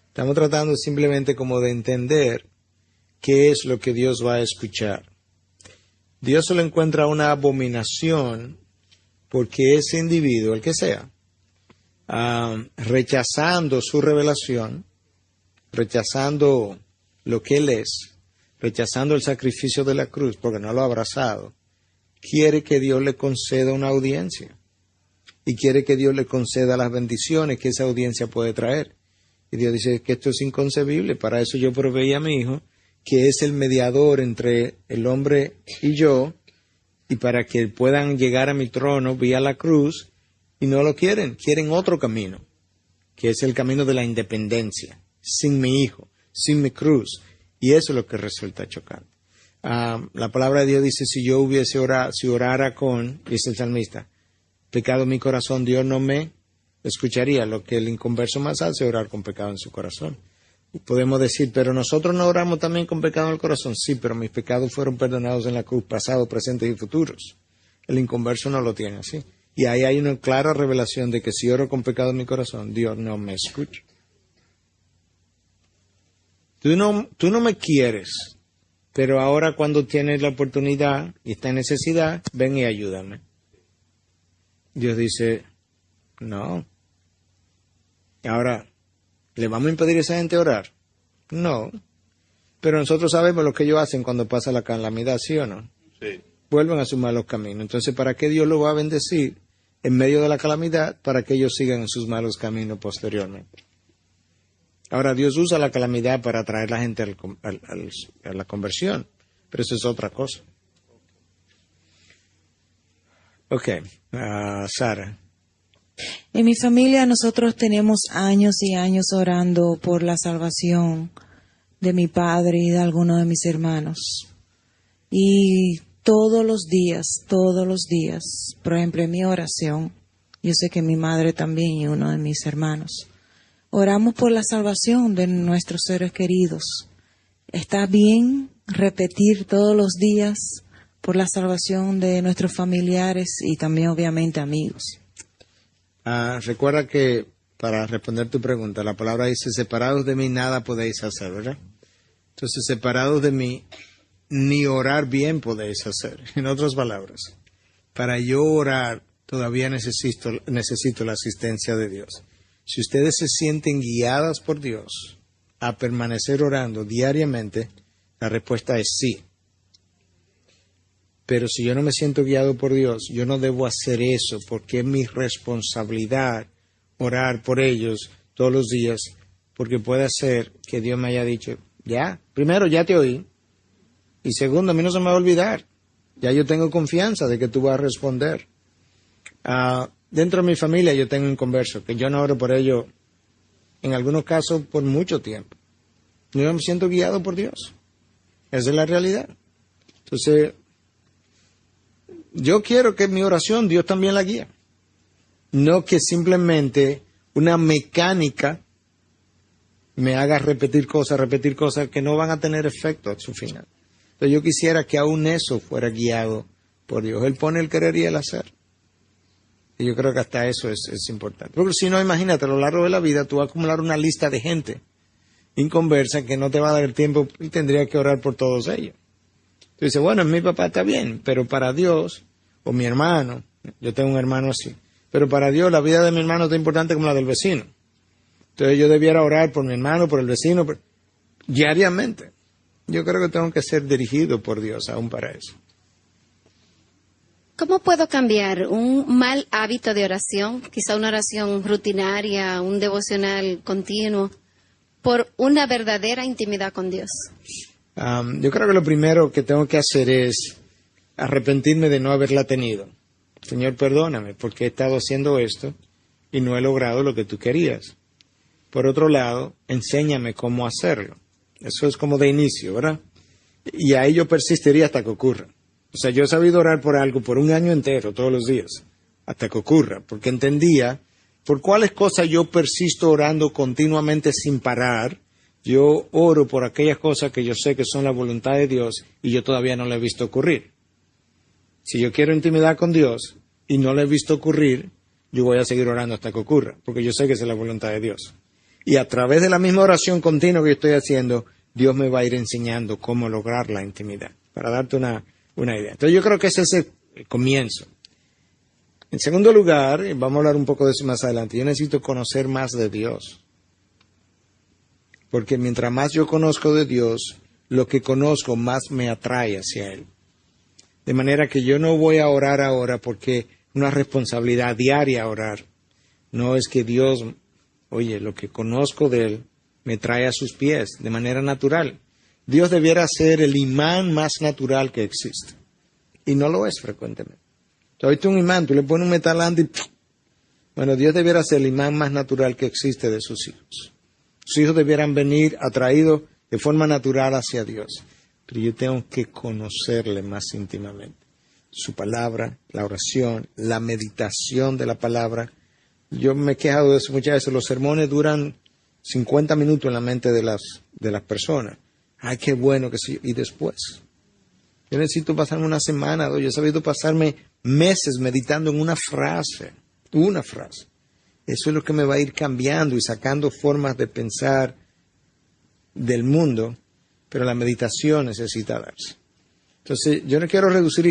Estamos tratando simplemente como de entender qué es lo que Dios va a escuchar. Dios se lo encuentra una abominación porque ese individuo, el que sea, rechazando su revelación, rechazando lo que Él es, rechazando el sacrificio de la cruz porque no lo ha abrazado, quiere que Dios le conceda una audiencia y quiere que Dios le conceda las bendiciones que esa audiencia puede traer. Y Dios dice que esto es inconcebible, para eso yo proveí a mi Hijo, que es el mediador entre el hombre y yo, y para que puedan llegar a mi trono vía la cruz, y no lo quieren, quieren otro camino, que es el camino de la independencia, sin mi Hijo, sin mi cruz, y eso es lo que resulta chocante. La palabra de Dios dice, si yo hubiese orado, si orara con, dice el salmista, pecado en mi corazón, Dios no me escucharía. Lo que el inconverso más hace es orar con pecado en su corazón. Y podemos decir, pero nosotros no oramos también con pecado en el corazón. Sí, pero mis pecados fueron perdonados en la cruz, pasados, presentes y futuros. El inconverso no lo tiene así. Y ahí hay una clara revelación de que si oro con pecado en mi corazón, Dios no me escucha. Tú no me quieres, pero ahora cuando tienes la oportunidad y está en necesidad, ven y ayúdame. Dios dice, no. Ahora, ¿le vamos a impedir a esa gente orar? No. Pero nosotros sabemos lo que ellos hacen cuando pasa la calamidad, ¿sí o no? Sí. Vuelven a sus malos caminos. Entonces, ¿para qué Dios los va a bendecir en medio de la calamidad? Para que ellos sigan en sus malos caminos posteriormente. Ahora, Dios usa la calamidad para atraer a la gente a la conversión, pero eso es otra cosa. Ok, Sara. En mi familia nosotros tenemos años y años orando por la salvación de mi padre y de algunos de mis hermanos. Y todos los días, por ejemplo, en mi oración, yo sé que mi madre también y uno de mis hermanos, oramos por la salvación de nuestros seres queridos. ¿Está bien repetir todos los días por la salvación de nuestros familiares y también obviamente amigos? Recuerda que para responder tu pregunta, la palabra dice, separados de mí nada podéis hacer, ¿verdad? Entonces, separados de mí, ni orar bien podéis hacer. En otras palabras, para yo orar, todavía necesito la asistencia de Dios. Si ustedes se sienten guiadas por Dios a permanecer orando diariamente, la respuesta es sí. Pero si yo no me siento guiado por Dios, yo no debo hacer eso, porque es mi responsabilidad orar por ellos todos los días, porque puede ser que Dios me haya dicho, ya, primero ya te oí, y segundo, a mí no se me va a olvidar, ya yo tengo confianza de que tú vas a responder. Dentro de mi familia yo tengo un converso, que yo no oro por ello, en algunos casos por mucho tiempo. Yo no me siento guiado por Dios. Esa es la realidad. Entonces, yo quiero que mi oración Dios también la guíe. No que simplemente una mecánica me haga repetir cosas que no van a tener efecto a su final. Entonces yo quisiera que aún eso fuera guiado por Dios. Él pone el querer y el hacer. Y yo creo que hasta eso es importante. Porque si no, imagínate, a lo largo de la vida tú vas a acumular una lista de gente inconversa que no te va a dar el tiempo y tendría que orar por todos ellos. Tú dices, bueno, mi papá está bien, pero para Dios, o mi hermano, yo tengo un hermano así, pero para Dios la vida de mi hermano es tan importante como la del vecino. Entonces yo debiera orar por mi hermano, por el vecino, diariamente. Yo creo que tengo que ser dirigido por Dios aún para eso. ¿Cómo puedo cambiar un mal hábito de oración, quizá una oración rutinaria, un devocional continuo, por una verdadera intimidad con Dios? Yo creo que lo primero que tengo que hacer es arrepentirme de no haberla tenido. Señor, perdóname porque he estado haciendo esto y no he logrado lo que tú querías. Por otro lado, enséñame cómo hacerlo. Eso es como de inicio, ¿verdad? Y ahí yo persistiría hasta que ocurra. O sea, yo he sabido orar por algo por un año entero, todos los días, hasta que ocurra, porque entendía por cuáles cosas yo persisto orando continuamente sin parar. Yo oro por aquellas cosas que yo sé que son la voluntad de Dios y yo todavía no la he visto ocurrir. Si yo quiero intimidad con Dios y no la he visto ocurrir, yo voy a seguir orando hasta que ocurra, porque yo sé que esa es la voluntad de Dios. Y a través de la misma oración continua que yo estoy haciendo, Dios me va a ir enseñando cómo lograr la intimidad, para darte una idea. Entonces yo creo que ese es el comienzo. En segundo lugar, vamos a hablar un poco de eso más adelante, yo necesito conocer más de Dios. Porque mientras más yo conozco de Dios, lo que conozco más me atrae hacia Él. De manera que yo no voy a orar ahora porque es una responsabilidad diaria orar. No es que Dios, oye, lo que conozco de Él me trae a sus pies de manera natural. Dios debiera ser el imán más natural que existe. Y no lo es frecuentemente. Ahorita un imán, tú le pones un metalante y ¡pum! Bueno, Dios debiera ser el imán más natural que existe de sus hijos. Sus hijos debieran venir atraídos de forma natural hacia Dios. Pero yo tengo que conocerle más íntimamente. Su palabra, la oración, la meditación de la palabra. Yo me he quejado de eso muchas veces. Los sermones duran 50 minutos en la mente de las personas. Ay, qué bueno que sí. Y después. Yo necesito pasarme una semana, yo he sabido pasarme meses meditando en una frase. Eso es lo que me va a ir cambiando y sacando formas de pensar del mundo, pero la meditación necesita darse. Entonces, yo no quiero reducir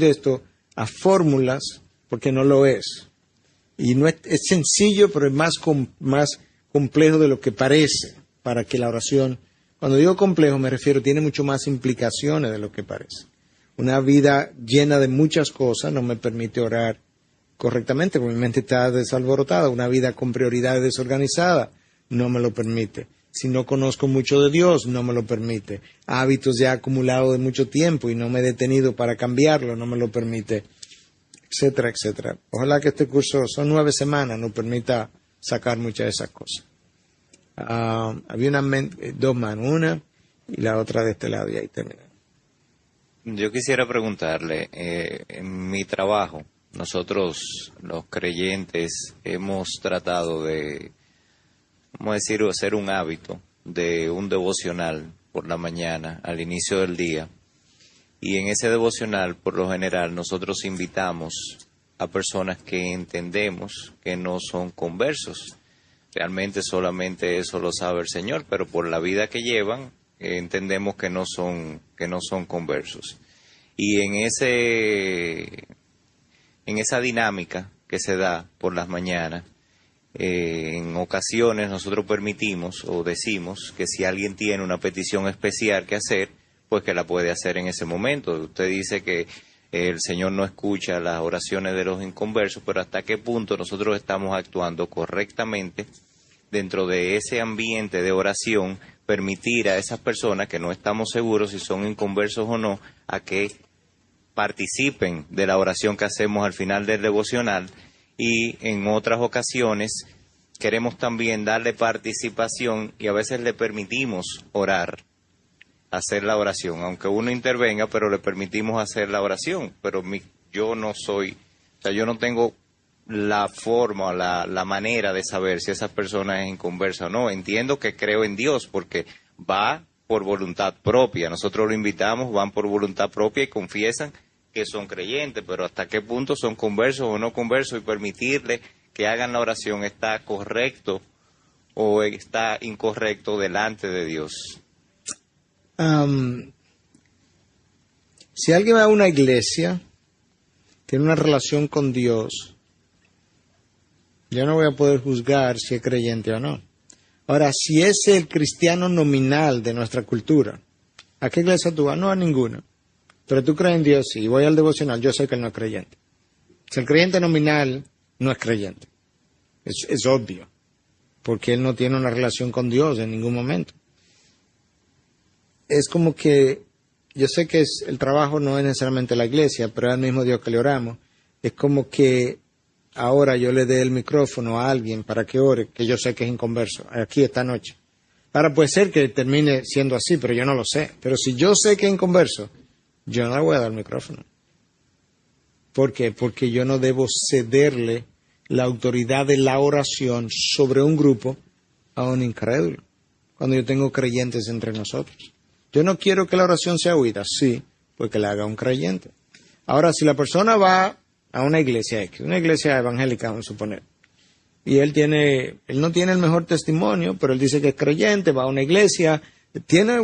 esto a fórmulas, porque no lo es. Y no es sencillo, pero es más complejo de lo que parece para que la oración, cuando digo complejo me refiero, tiene mucho más implicaciones de lo que parece. Una vida llena de muchas cosas no me permite orar correctamente, porque mi mente está desalborotada. Una vida con prioridades desorganizadas no me lo permite. Si no conozco mucho de Dios, no me lo permite. Hábitos ya acumulados de mucho tiempo y no me he detenido para cambiarlo, no me lo permite, etcétera, etcétera. Ojalá que este curso, son 9 semanas, nos permita sacar muchas de esas cosas. Había dos manos, una y la otra de este lado, y ahí termina. Yo quisiera preguntarle, en mi trabajo, nosotros los creyentes hemos tratado de, vamos a decir, hacer un hábito de un devocional por la mañana, al inicio del día. Y en ese devocional, por lo general, nosotros invitamos a personas que entendemos que no son conversos. Realmente solamente eso lo sabe el Señor, pero por la vida que llevan, entendemos que no son conversos. Y en esa dinámica que se da por las mañanas, en ocasiones nosotros permitimos o decimos que si alguien tiene una petición especial que hacer, pues que la puede hacer en ese momento. Usted dice que el Señor no escucha las oraciones de los inconversos, pero ¿hasta qué punto nosotros estamos actuando correctamente dentro de ese ambiente de oración, permitir a esas personas que no estamos seguros si son inconversos o no, a que participen de la oración que hacemos al final del devocional? Y en otras ocasiones queremos también darle participación y a veces le permitimos orar, hacer la oración, aunque uno intervenga, pero le permitimos hacer la oración. Pero yo no tengo la forma, la manera de saber si esa persona es inconversa o no. Entiendo que creo en Dios porque va por voluntad propia. Nosotros lo invitamos, van por voluntad propia y confiesan que son creyentes, pero hasta qué punto son conversos o no conversos, y permitirle que hagan la oración, ¿está correcto o está incorrecto delante de Dios? Si alguien va a una iglesia, tiene una relación con Dios, yo no voy a poder juzgar si es creyente o no. Ahora, si es el cristiano nominal de nuestra cultura, ¿a qué iglesia tú vas? No, a ninguna. Pero tú crees en Dios, sí, y voy al devocional, yo sé que él no es creyente. Si el creyente nominal no es creyente, es obvio, porque él no tiene una relación con Dios en ningún momento. es como que, yo sé que el trabajo no es necesariamente la iglesia, pero es al mismo Dios que le oramos. Es como que ahora yo le dé el micrófono a alguien para que ore, que yo sé que es inconverso, aquí esta noche. Ahora puede ser que termine siendo así, pero yo no lo sé. Pero si yo sé que es inconverso, yo no le voy a dar el micrófono. ¿Por qué? Porque yo no debo cederle la autoridad de la oración sobre un grupo a un incrédulo, cuando yo tengo creyentes entre nosotros. Yo no quiero que la oración sea oída, sí, pues que la haga un creyente. Ahora, si la persona va a una iglesia evangélica, vamos a suponer, y él no tiene el mejor testimonio, pero él dice que es creyente, va a una iglesia,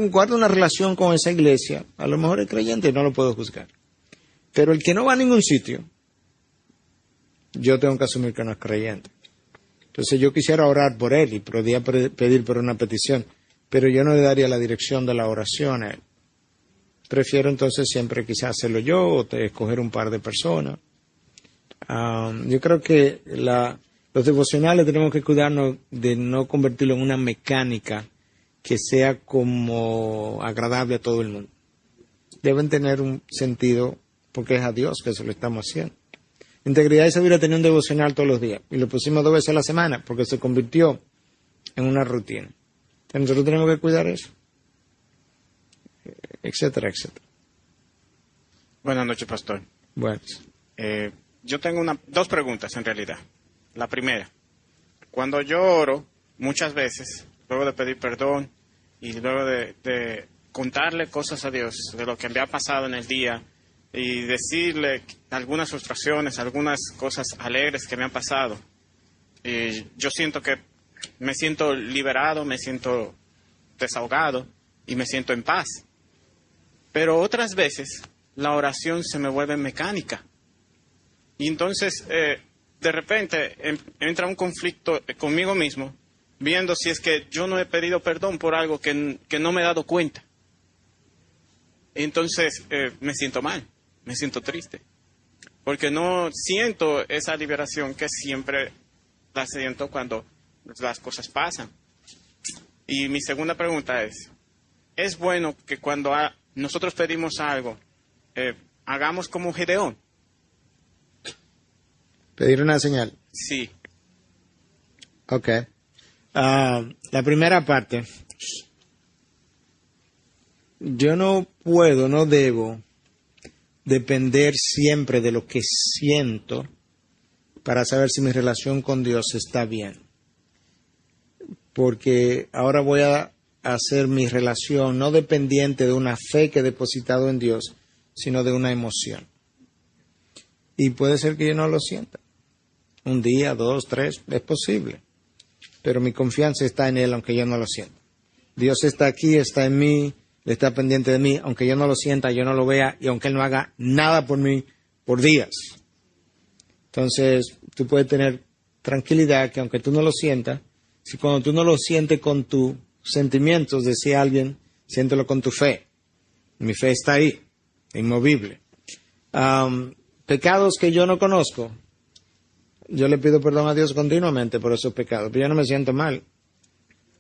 guarda una relación con esa iglesia, a lo mejor es creyente y no lo puedo juzgar. Pero el que no va a ningún sitio, yo tengo que asumir que no es creyente. Entonces yo quisiera orar por él y podría pedir por una petición, pero yo no le daría la dirección de la oración a él. Prefiero entonces siempre quizás hacerlo yo o escoger un par de personas. Yo creo que los devocionales tenemos que cuidarnos de no convertirlo en una mecánica que sea como agradable a todo el mundo. Deben tener un sentido porque es a Dios que se lo estamos haciendo. Integridad y Sabiduría tenía un devocional todos los días y lo pusimos 2 veces a la semana porque se convirtió en una rutina. Nosotros tenemos que cuidar eso, etcétera, etcétera. Buenas noches, pastor. Buenas. Yo tengo 2 preguntas en realidad. La primera, cuando yo oro, muchas veces, luego de pedir perdón y luego de contarle cosas a Dios de lo que me ha pasado en el día y decirle algunas frustraciones, algunas cosas alegres que me han pasado, yo siento que me siento liberado, me siento desahogado y me siento en paz. Pero otras veces la oración se me vuelve mecánica. Y entonces, de repente, entra un conflicto conmigo mismo, viendo si es que yo no he pedido perdón por algo que no me he dado cuenta. Entonces, me siento mal, me siento triste, porque no siento esa liberación que siempre la siento cuando las cosas pasan. Y mi segunda pregunta ¿es bueno que cuando nosotros pedimos algo, hagamos como Gedeón? ¿Pedir una señal? Sí. Ok. La primera parte. Yo no debo depender siempre de lo que siento para saber si mi relación con Dios está bien. Porque ahora voy a hacer mi relación no dependiente de una fe que he depositado en Dios, sino de una emoción. Y puede ser que yo no lo sienta. 1 día, 2, 3, es posible. Pero mi confianza está en Él, aunque yo no lo sienta. Dios está aquí, está en mí, está pendiente de mí, aunque yo no lo sienta, yo no lo vea, y aunque Él no haga nada por mí por días. Entonces, tú puedes tener tranquilidad que aunque tú no lo sientas, si cuando tú no lo sientes con tus sentimientos, decía alguien, siéntelo con tu fe. Mi fe está ahí, inmovible. Pecados que yo no conozco, yo le pido perdón a Dios continuamente por esos pecados, pero yo no me siento mal.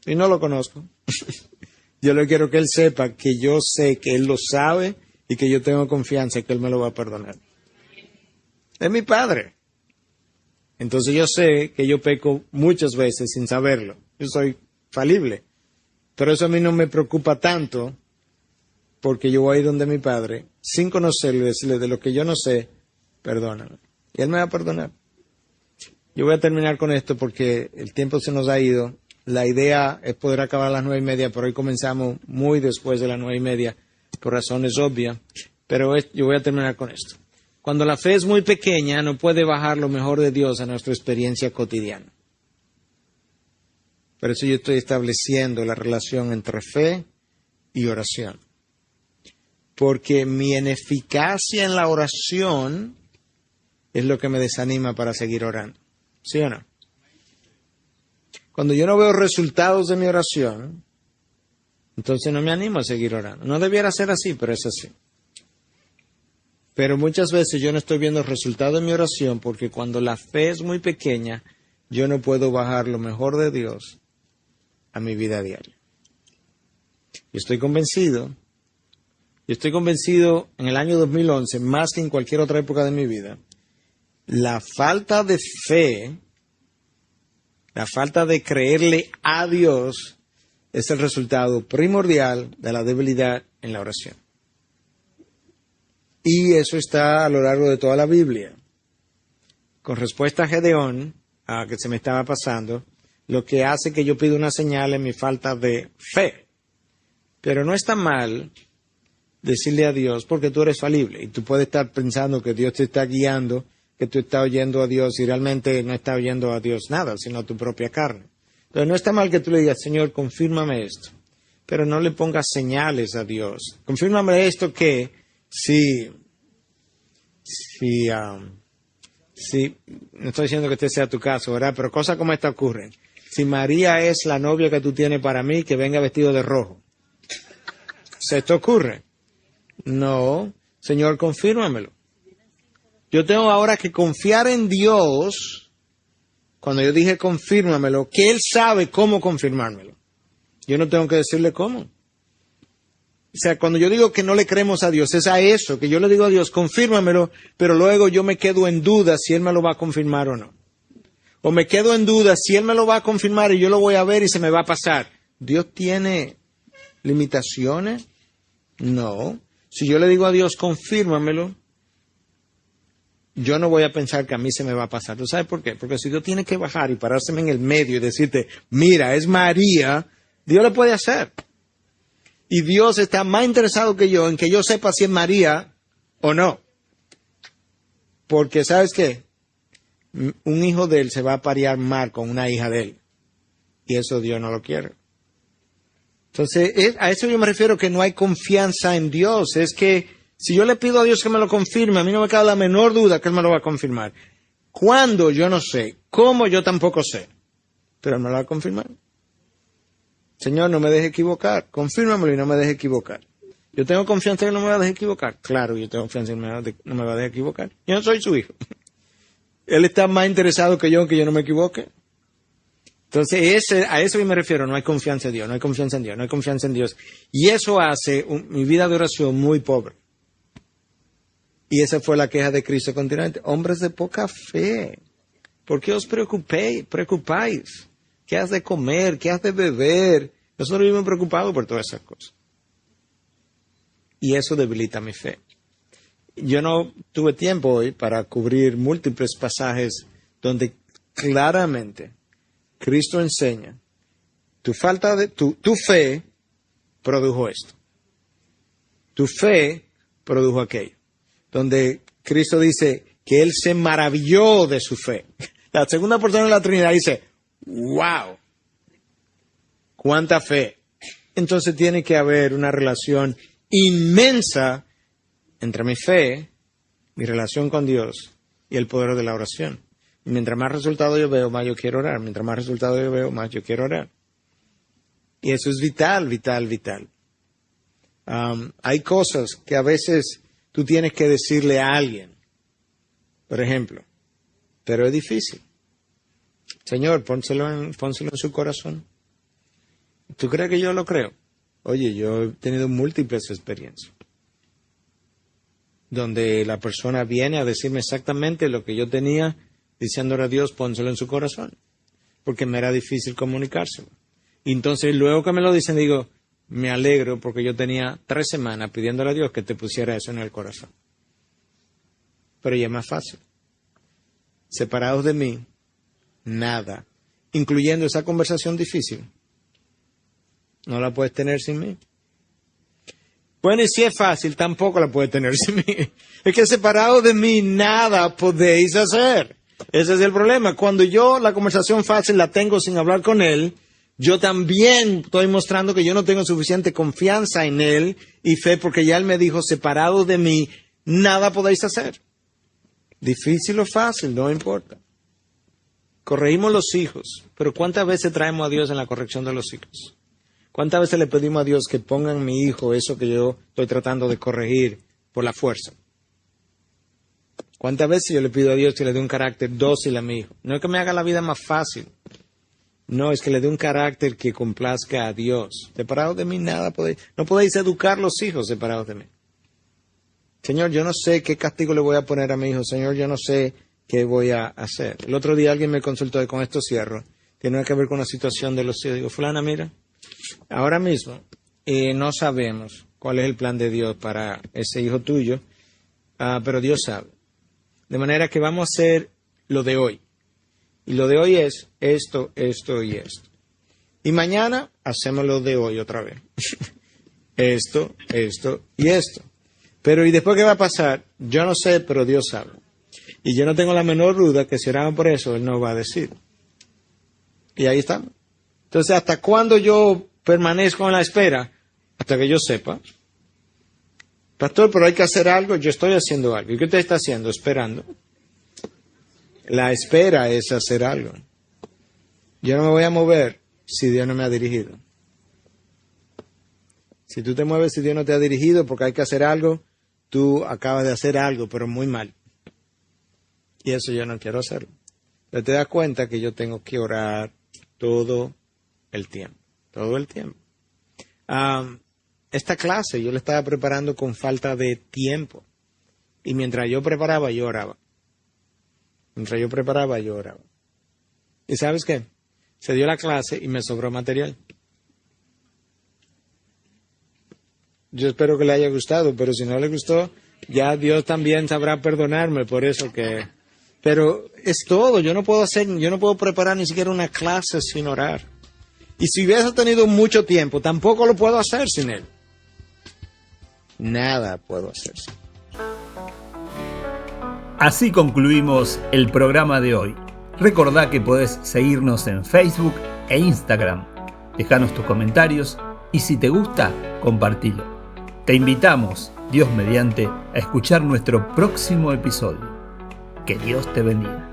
Y no lo conozco. Yo le quiero que Él sepa que yo sé que Él lo sabe y que yo tengo confianza que Él me lo va a perdonar. Es mi Padre. Entonces yo sé que yo peco muchas veces sin saberlo. Yo soy falible. Pero eso a mí no me preocupa tanto porque yo voy a ir donde mi Padre sin conocerlo y decirle de lo que yo no sé, perdóname. Y Él me va a perdonar. Yo voy a terminar con esto porque el tiempo se nos ha ido. La idea es poder acabar a las 9:30, pero hoy comenzamos muy después de las 9:30 por razones obvias. Pero yo voy a terminar con esto. Cuando la fe es muy pequeña, no puede bajar lo mejor de Dios a nuestra experiencia cotidiana. Por eso yo estoy estableciendo la relación entre fe y oración. Porque mi ineficacia en la oración es lo que me desanima para seguir orando. ¿Sí o no? Cuando yo no veo resultados de mi oración, entonces no me animo a seguir orando. No debiera ser así, pero es así. Pero muchas veces yo no estoy viendo resultados de mi oración porque cuando la fe es muy pequeña, yo no puedo bajar lo mejor de Dios a mi vida diaria. Yo estoy convencido en el año 2011, más que en cualquier otra época de mi vida, la falta de fe, la falta de creerle a Dios es el resultado primordial de la debilidad en la oración. Y eso está a lo largo de toda la Biblia. Con respuesta a Gedeón, a que se me estaba pasando, lo que hace que yo pida una señal es mi falta de fe. Pero no está mal decirle a Dios, porque tú eres falible y tú puedes estar pensando que Dios te está guiando, que tú estás oyendo a Dios y realmente no estás oyendo a Dios nada, sino a tu propia carne. Entonces no está mal que tú le digas, Señor, confírmame esto, pero no le pongas señales a Dios. Confírmame esto que si, no estoy diciendo que este sea tu caso, ¿verdad? Pero cosas como esta ocurren. Si María es la novia que tú tienes para mí, que venga vestido de rojo. ¿Se esto ocurre? No, Señor, confírmamelo. Yo tengo ahora que confiar en Dios, cuando yo dije confírmamelo, que Él sabe cómo confirmármelo. Yo no tengo que decirle cómo. O sea, cuando yo digo que no le creemos a Dios, es a eso, que yo le digo a Dios, confírmamelo, pero luego yo me quedo en duda si Él me lo va a confirmar o no. O me quedo en duda si Él me lo va a confirmar y yo lo voy a ver y se me va a pasar. ¿Dios tiene limitaciones? No. Si yo le digo a Dios, confírmamelo, yo no voy a pensar que a mí se me va a pasar. ¿Tú sabes por qué? Porque si Dios tiene que bajar y parárseme en el medio y decirte, mira, es María, Dios lo puede hacer. Y Dios está más interesado que yo en que yo sepa si es María o no. Porque, ¿sabes qué? Un hijo de él se va a parear mal con una hija de él. Y eso Dios no lo quiere. Entonces, a eso yo me refiero que no hay confianza en Dios. Es que si yo le pido a Dios que me lo confirme, a mí no me cabe la menor duda que Él me lo va a confirmar. ¿Cuándo? Yo no sé. ¿Cómo? Yo tampoco sé. Pero Él me lo va a confirmar. Señor, no me deje equivocar. Confírmamelo y no me deje equivocar. Yo tengo confianza en que no me va a dejar equivocar. Claro, yo tengo confianza en que no me va a dejar equivocar. Yo no soy su hijo. Él está más interesado que yo no me equivoque. Entonces, a eso yo me refiero, no hay confianza en Dios, no hay confianza en Dios, no hay confianza en Dios. Y eso hace mi vida de oración muy pobre. Y esa fue la queja de Cristo continuamente. Hombres de poca fe, ¿por qué os preocupáis? ¿Qué has de comer? ¿Qué has de beber? Nosotros vivimos preocupados por todas esas cosas. Y eso debilita mi fe. Yo no tuve tiempo hoy para cubrir múltiples pasajes donde claramente Cristo enseña, tu fe produjo esto. Tu fe produjo aquello. Donde Cristo dice que Él se maravilló de su fe. La segunda persona de la Trinidad dice, wow, cuánta fe. Entonces tiene que haber una relación inmensa entre mi fe, mi relación con Dios y el poder de la oración. Y mientras más resultados yo veo, más yo quiero orar. Mientras más resultados yo veo, más yo quiero orar. Y eso es vital, vital, vital. Hay cosas que a veces tú tienes que decirle a alguien. Por ejemplo, pero es difícil. Señor, pónselo en su corazón. ¿Tú crees que yo lo creo? Oye, yo he tenido múltiples experiencias donde la persona viene a decirme exactamente lo que yo tenía, diciéndole a Dios, pónselo en su corazón, porque me era difícil comunicárselo. Y entonces, luego que me lo dicen, digo, me alegro porque yo tenía 3 semanas pidiéndole a Dios que te pusiera eso en el corazón. Pero ya es más fácil. Separados de mí, nada, incluyendo esa conversación difícil, no la puedes tener sin mí. Bueno, y si es fácil, tampoco la puedes tener sin mí. Es que separados de mí, nada podéis hacer. Ese es el problema. Cuando yo la conversación fácil la tengo sin hablar con Él, yo también estoy mostrando que yo no tengo suficiente confianza en Él y fe, porque ya Él me dijo, separados de mí, nada podéis hacer. Difícil o fácil, no importa. Corregimos los hijos, pero ¿cuántas veces traemos a Dios en la corrección de los hijos? ¿Cuántas veces le pedimos a Dios que ponga en mi hijo eso que yo estoy tratando de corregir por la fuerza? ¿Cuántas veces yo le pido a Dios que le dé un carácter dócil a mi hijo? No es que me haga la vida más fácil. No, es que le dé un carácter que complazca a Dios. Separados de mí nada podéis. No podéis educar los hijos separados de mí. Señor, yo no sé qué castigo le voy a poner a mi hijo. Señor, yo no sé qué voy a hacer. El otro día alguien me consultó, y con esto cierro, tiene que ver con la situación de los hijos. Digo, fulana, mira, ahora mismo no sabemos cuál es el plan de Dios para ese hijo tuyo, pero Dios sabe. De manera que vamos a hacer lo de hoy. Y lo de hoy es esto, esto y esto. Y mañana hacemos lo de hoy otra vez. Esto, esto y esto. Pero ¿y después qué va a pasar? Yo no sé, pero Dios sabe. Y yo no tengo la menor duda que si oramos por eso, Él nos va a decir. Y ahí estamos. Entonces, ¿hasta cuándo yo permanezco en la espera? Hasta que yo sepa. Pastor, pero hay que hacer algo. Yo estoy haciendo algo. ¿Y qué usted está haciendo? Esperando. La espera es hacer algo. Yo no me voy a mover si Dios no me ha dirigido. Si tú te mueves si Dios no te ha dirigido porque hay que hacer algo, tú acabas de hacer algo, pero muy mal. Y eso yo no quiero hacerlo. Pero te das cuenta que yo tengo que orar todo el tiempo. Todo el tiempo. Esta clase yo la estaba preparando con falta de tiempo. Y mientras yo preparaba, yo oraba. Mientras yo preparaba, yo oraba. ¿Y sabes qué? Se dio la clase y me sobró material. Yo espero que le haya gustado, pero si no le gustó, ya Dios también sabrá perdonarme por eso que... Pero es todo, yo no puedo preparar ni siquiera una clase sin orar. Y si hubiese tenido mucho tiempo, tampoco lo puedo hacer sin Él. Nada puedo hacer sin Él. Así concluimos el programa de hoy. Recordá que podés seguirnos en Facebook e Instagram. Dejanos tus comentarios y si te gusta, compartilo. Te invitamos, Dios mediante, a escuchar nuestro próximo episodio. Que Dios te bendiga.